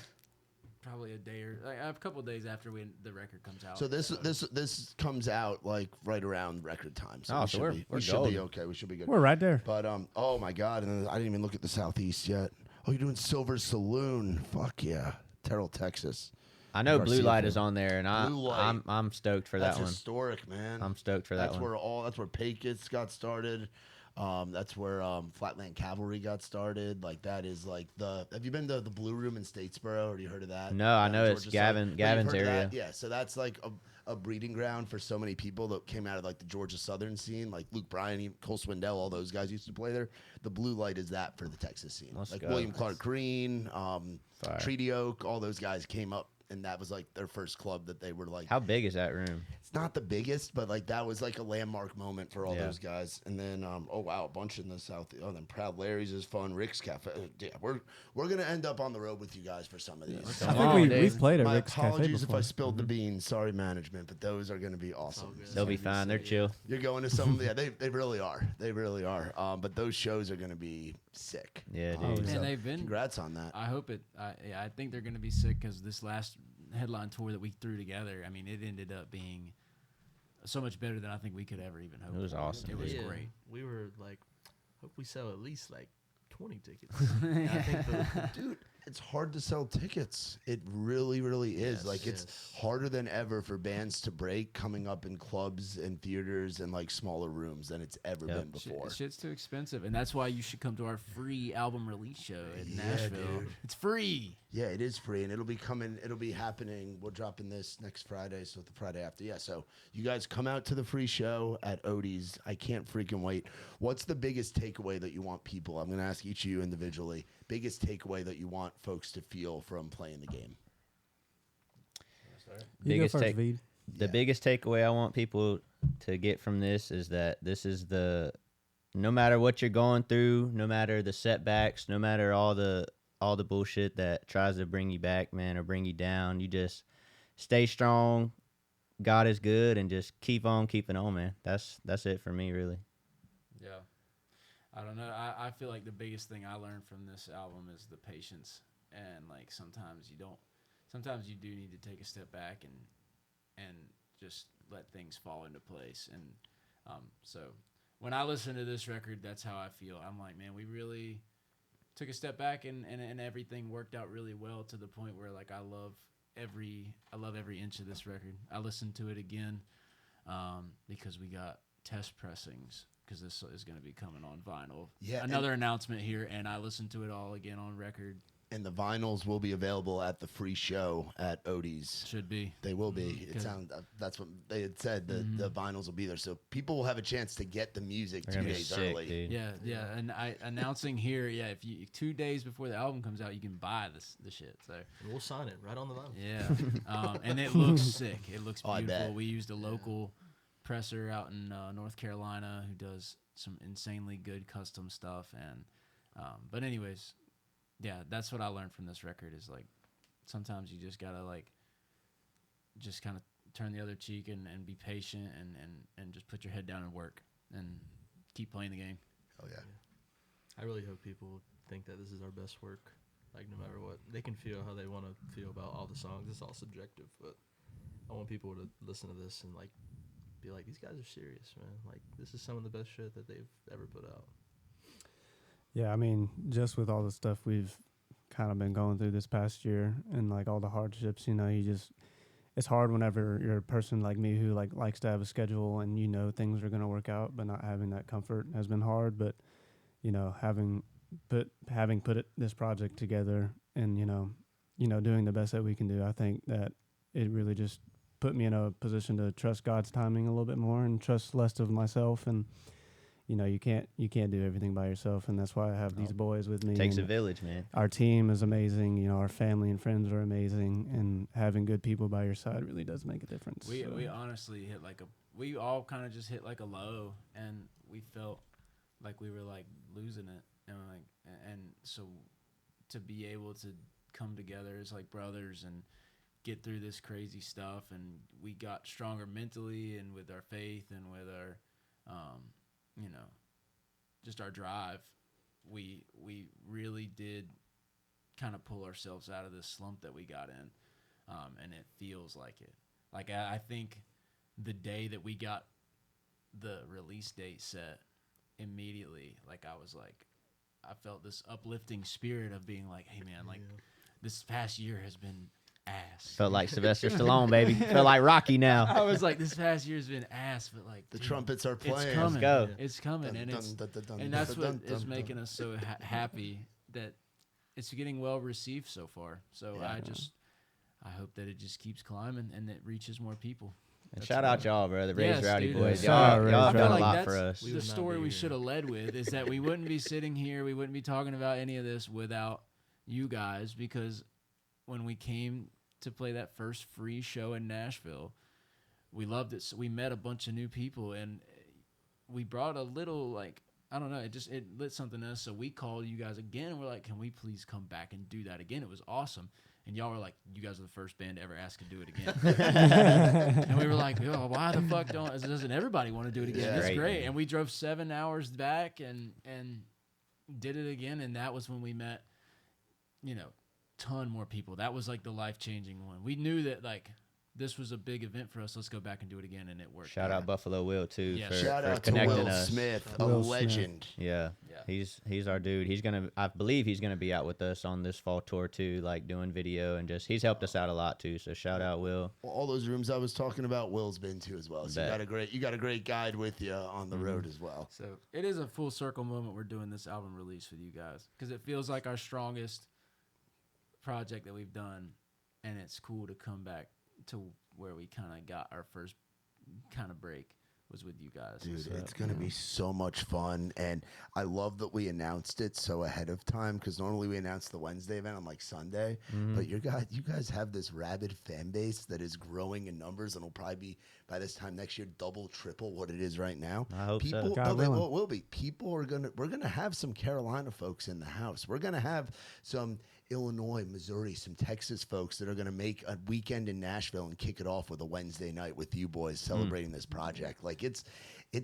probably a day or like a couple days after the record comes out. So this comes out like right around record time. So Oh, we so should we're- be, we're we should be golden. okay. We should be good. We're right there. But oh my god, and then I didn't even look at the Southeast yet. Oh, you're doing Silver Saloon? Fuck yeah, Terrell, Texas. I know Garcia Blue Light Field. is on there, and Blue Light. I'm stoked for That's that one. historic, man. I'm stoked for that That's one. That's where Pecos got started. That's where Flatland Cavalry got started. Like that is like Have you been to the Blue Room in Statesboro? Or have you heard of that? No, I Down know in it's Georgia side? But you've Gavin's heard of area. that? Yeah, so that's like a breeding ground for so many people that came out of like the Georgia Southern scene, like Luke Bryan, Cole Swindell, all those guys used to play there. The Blue Light is that for the Texas scene. Let's like go. William Clark Green, Fire. Treaty Oak, all those guys came up. And that was like their first club that they were like. How big is that room? It's not the biggest, but like that was like a landmark moment for all Yeah. those guys. And then, oh wow, a bunch in the South. Oh, then Proud Larry's is fun. Rick's Cafe. Yeah, we're gonna end up on the road with you guys for some of these. I Come think on, we've Dave. played at My Rick's Cafe apologies if I before. spilled the beans. Sorry, management, but those are gonna be awesome. good. They'll be fine. They're chill. You're going to some. Yeah, they really are. They really are. But those shows are gonna be sick. Yeah, dude. Oh, and so they've been. Congrats on that. I hope it. I think they're gonna be sick because this last headline tour that we threw together. I mean, it ended up being so much better than I think we could ever even hope. It was for. awesome, It was Yeah, great. We were like, hope we sell at least like 20 tickets. And I think Dude, it's hard to sell tickets. It really, really is. Yes, Like it's harder than ever for bands to break coming up in clubs and theaters and like smaller rooms than it's ever Yep. been before. Shit's too expensive, and that's why you should come to our free album release show in Nashville. dude. It's free. Yeah, it is free, and it'll be happening. We're dropping this next Friday, so the Friday after. Yeah, so you guys come out to the free show at Odie's. I can't freaking wait. What's the biggest takeaway that you want people? I'm going to ask each of you individually. Biggest takeaway that you want folks to feel from playing the game? You go Biggest first, take- Veed. The biggest takeaway I want people to get from this is that this is no matter what you're going through, no matter the setbacks, no matter all the bullshit that tries to bring you back, man, or bring you down, you just stay strong. God is good, and just keep on keeping on, man. That's it for me, really. Yeah. I don't know. I feel like the biggest thing I learned from this album is the patience, and like sometimes you do need to take a step back and just let things fall into place. And so when I listen to this record, that's how I feel. I'm like, man, we really took a step back and everything worked out really well to the point where like I love every inch of this record. I listened to it again because we got test pressings because this is going to be coming on vinyl. Yeah, Another announcement here, and I listened to it all again on record. And the vinyls will be available at the free show at Odie's. Should be. They will be. Good. It sounds. That's what they had said. The vinyls will be there, so people will have a chance to get the music They're 2 gonna be days sick, early. dude. Yeah, and I announcing here, if you 2 days before the album comes out, you can buy the shit. So and we'll sign it right on the vinyl. yeah, and it looks sick. It looks Oh, I beautiful. bet. We used a local presser out in North Carolina who does some insanely good custom stuff. And but anyways, yeah, that's what I learned from this record is like sometimes you just gotta like just kind of turn the other cheek and be patient and just put your head down and work and keep playing the game. Oh yeah. I really hope people think that this is our best work. Like, no matter what. They can feel how they want to feel about all the songs. It's all subjective, but I want people to listen to this and, like, be like, these guys are serious, man. Like, this is some of the best shit that they've ever put out. Yeah, I mean, just with all the stuff we've kind of been going through this past year and like all the hardships, you know, it's it's hard whenever you're a person like me who like likes to have a schedule and things are going to work out, but not having that comfort has been hard. But having put this project together and doing the best that we can do, I think that it really just put me in a position to trust God's timing a little bit more and trust less of myself. And you can't do everything by yourself, and that's why I have these boys with me. Takes a village, man. Our team is amazing. Our family and friends are amazing, and having good people by your side really does make a difference. We honestly hit we all kind of just hit like a low, and we felt like we were like losing it, and so to be able to come together as like brothers and get through this crazy stuff, and we got stronger mentally and with our faith and with our just our drive, we really did kind of pull ourselves out of this slump that we got in, and it feels like it. Like I think the day that we got the release date set, immediately, like I felt this uplifting spirit of being like, hey man, like this past year has been ass. Felt like Sylvester Stallone, baby. Felt like Rocky now. I was like, this past year's been ass, but like The trumpets are playing. It's coming. Let's go. It's coming, and that's what is making us so happy that it's getting well received so far. So I hope that it just keeps climbing and it reaches more people. And shout out y'all, bro. The Raised Yes, Rowdy dude. boys. Yeah. Y'all Raised have done a Rowdy. lot for us. The story we should have led with is that we wouldn't be sitting here, we wouldn't be talking about any of this without you guys, because when we came to play that first free show in Nashville, we loved it. So we met a bunch of new people, and we brought a little, like, I don't know, it lit something else. So we called you guys again, and we're like, can we please come back and do that again? It was awesome. And y'all were like, you guys are the first band to ever ask to do it again. And we were like, yo, why the fuck doesn't everybody want to do it again? Yeah. It's great. And we drove 7 hours back and did it again. And that was when we met, ton more people. That was like the life-changing one. We knew that like this was a big event for us. Let's go back and do it again, and it worked. Shout out Buffalo Will too Yeah. for, Shout for out to connecting Will us. Smith, a Will Smith. legend. Yeah. He's our dude. I believe he's gonna be out with us on this fall tour too, like doing video and he's helped us out a lot too. So shout out Will. Well, all those rooms I was talking about, Will's been to as well. So you got a great guide with you on the road as well. So it is a full circle moment. We're doing this album release with you guys because it feels like our strongest project that we've done, and it's cool to come back to where we kind of got our first kind of break was with you guys. Dude, So, it's going to be so much fun. And I love that we announced it so ahead of time, because normally we announce the Wednesday event on like Sunday. But you guys have this rabid fan base that is growing in numbers and will probably be, by this time next year, double, triple what it is right now. I hope so. People, God they willing. will be. We're going to have some Carolina folks in the house. We're going to have some Illinois, Missouri, some Texas folks that are going to make a weekend in Nashville and kick it off with a Wednesday night with you boys celebrating this project. Like it's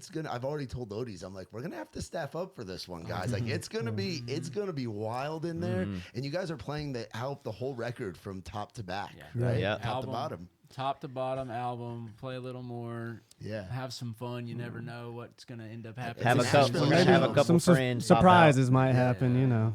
gonna. I've already told Odie's. I'm like, we're gonna have to staff up for this one, guys. Like it's gonna be wild in there. And you guys are playing the whole record from top to back, Yeah. right? Yeah. Top to bottom. Top to bottom album. Play a little more. Yeah. Have some fun. You never know what's gonna end up happening. Have a It's couple. Nashville. We're gonna have a Maybe couple some friends. pop out. surprises might happen. Yeah.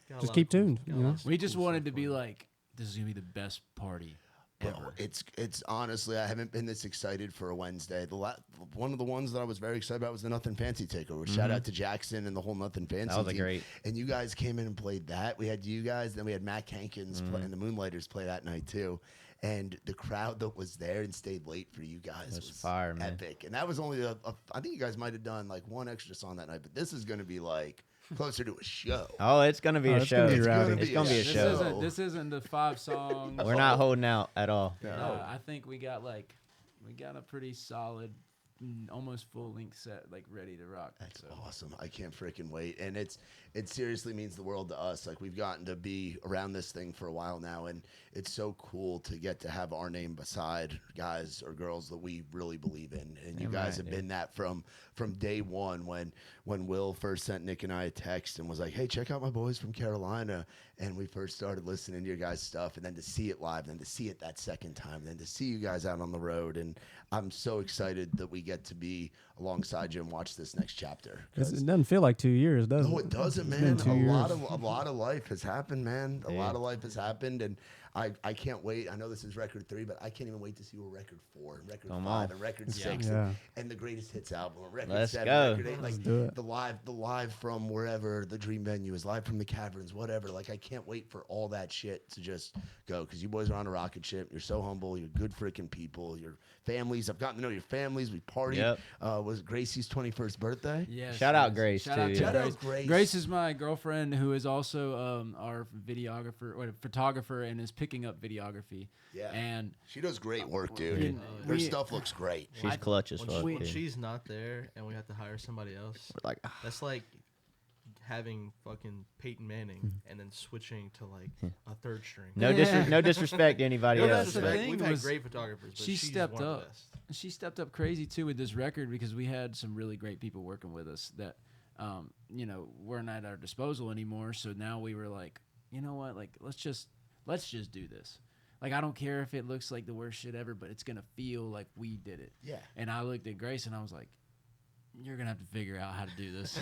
Got a Just lot keep of cool- tuned. got a You know? lot of We just cool wanted stuff to be planned. like, this is gonna be the best party Bro, ever. it's honestly, I haven't been this excited for a Wednesday. One of the ones that I was very excited about was the Nothing Fancy takeover. Shout out to Jackson and the whole Nothing Fancy That was a team. great. And you guys came in and played that. We had you guys, then we had Matt Hankins and the Moonlighters play that night too. And the crowd that was there and stayed late for you guys was was fire, man. epic. And that was only I think you guys might have done like one extra song that night, but this is going to be like closer to a show. Oh, it's gonna be Oh, a it's show. gonna be It's rowdy. gonna It's gonna be a This show. isn't- This isn't the 5 songs. We're not holding out at all. I think we got a pretty solid, almost full length set, like ready to rock. That's So. awesome. I can't freaking wait. And it seriously means the world to us. Like we've gotten to be around this thing for a while now, and it's so cool to get to have our name beside guys or girls that we really believe in. And you Damn guys right, have dude. been that from day one when Will first sent Nick and I a text and was like, hey, check out my boys from Carolina. And we first started listening to your guys' stuff, and then to see it live, and then to see it that second time, and then to see you guys out on the road. And I'm so excited that we get to be alongside you and watch this next chapter. 'Cause it doesn't feel like 2 years, does it? No, it doesn't, It's man. been 2 A years. lot of life has happened, man. A lot of life has happened, and I can't wait. I know this is record 3, but I can't even wait to see what record 4 and record Come 5 on. and record 6 Yeah. and the greatest hits album, and record Let's 7, go. record 8. Let's Like do it. the live from wherever the Dream Venue is, live from the Caverns, whatever. Like I can't wait for all that shit to just go, because you boys are on a rocket ship. You're so humble. You're good freaking people. Your families. I've gotten to know your families. We partied. Yep. Was it Gracie's 21st birthday? Yes, Shout out yes. Grace, Shout too, out to yeah. Shout out Grace. Grace. Grace is my girlfriend, who is also our videographer, or photographer, and is picking up videography. Yeah. And She does great work, dude. we- Her we- stuff looks great. She's clutch as fuck. When dude. she's not there and we have to hire somebody else, We're like, that's like having fucking Peyton Manning and then switching to like a third string. no disrespect to anybody No, else. that's the but- thing. We've had was great photographers, but she she's stepped one of the up. best. She stepped up crazy too with this record, because we had some really great people working with us that, weren't at our disposal anymore. So now we were like, you know what, like let's just do this. Like I don't care if it looks like the worst shit ever, but it's gonna feel like we did it. Yeah. And I looked at Grace and I was like, you're gonna have to figure out how to do this.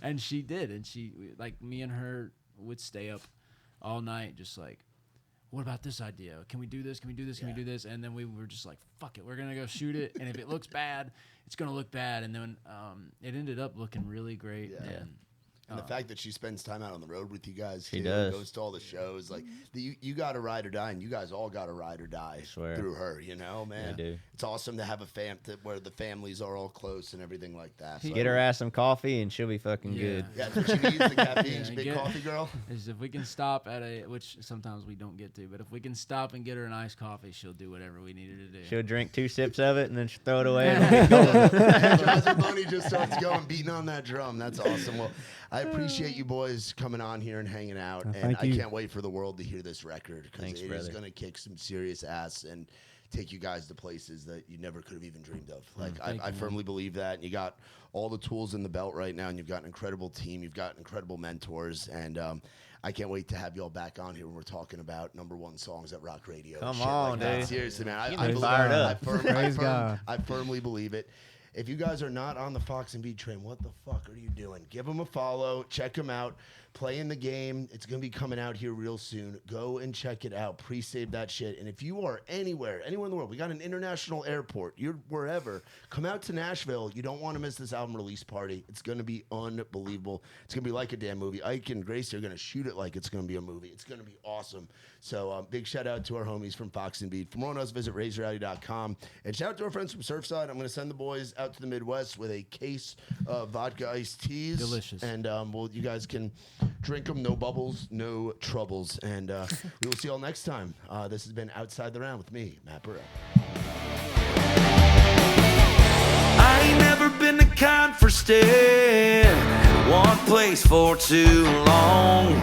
And she did, and she, like, me and her would stay up all night just like, what about this idea? Can we do this? Can we do this? Can we do this? And then we were just like, fuck it, we're gonna go shoot it, and if it looks bad, it's gonna look bad. And then it ended up looking really great. Yeah. And the fact that she spends time out on the road with you guys, She too, does. goes to all the shows, like you got to ride or die, and you guys all got to ride or die Swear. through her. You know, man, We do. it's awesome to have a where the families are all close and everything like that. So, Get her ass some coffee and she'll be fucking Yeah. good. Yeah, that's what she needs. The caffeine. Yeah, She's a big get- coffee girl. is if we can stop at which sometimes we don't get to, but if we can stop and get her an iced coffee, she'll do whatever we need her to do. She'll drink 2 sips of it and then she'll throw it away. And we'll be golden. Jazzer Bunny just starts going, beating on that drum. That's awesome. Well, I appreciate you boys coming on here and hanging out, and thank I you. can't wait for the world to hear this record, because Thanks, it is brother. going to kick some serious ass and take you guys to places that you never could have even dreamed of. Like Thank I you, man. firmly believe that, and you got all the tools in the belt right now, and you've got an incredible team, you've got incredible mentors, and I can't wait to have y'all back on here when we're talking about #1 songs at rock radio. Come Shit on, like that. dude. Seriously, man, Get I me believe fired that. up. Praise God. I firmly believe it. If you guys are not on the Fox N Vead train, what the fuck are you doing? Give them a follow. Check them out. Play in the game. It's going to be coming out here real soon. Go and check it out. Pre-save that shit. And if you are anywhere in the world, we got an international airport. You're wherever. Come out to Nashville. You don't want to miss this album release party. It's going to be unbelievable. It's going to be like a damn movie. Ike and Gracie are going to shoot it like it's going to be a movie. It's going to be awesome. So big shout out to our homies from Fox N Vead. For more on us, visit RazorAlley.com. And shout out to our friends from Surfside. I'm going to send the boys out to the Midwest with a case of vodka iced teas. Delicious. And you guys can drink them. No bubbles, no troubles. And we will see you all next time. This has been Outside the Round with me, Matt Burrill. I ain't never been the kind for staying in one place for too long.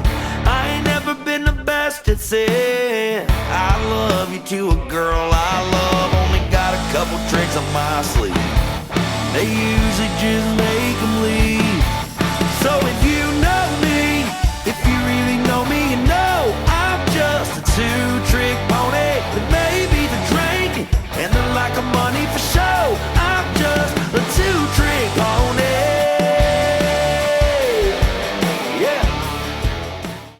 I ain't never been the best at saying I love you to a girl I love. Only got a couple tricks up my sleeve. They usually just make them leave. So if you know me, if you really know me, you know I'm just a two-trick pony. But maybe the drinking and the lack of money for show, I'm just a two-trick pony.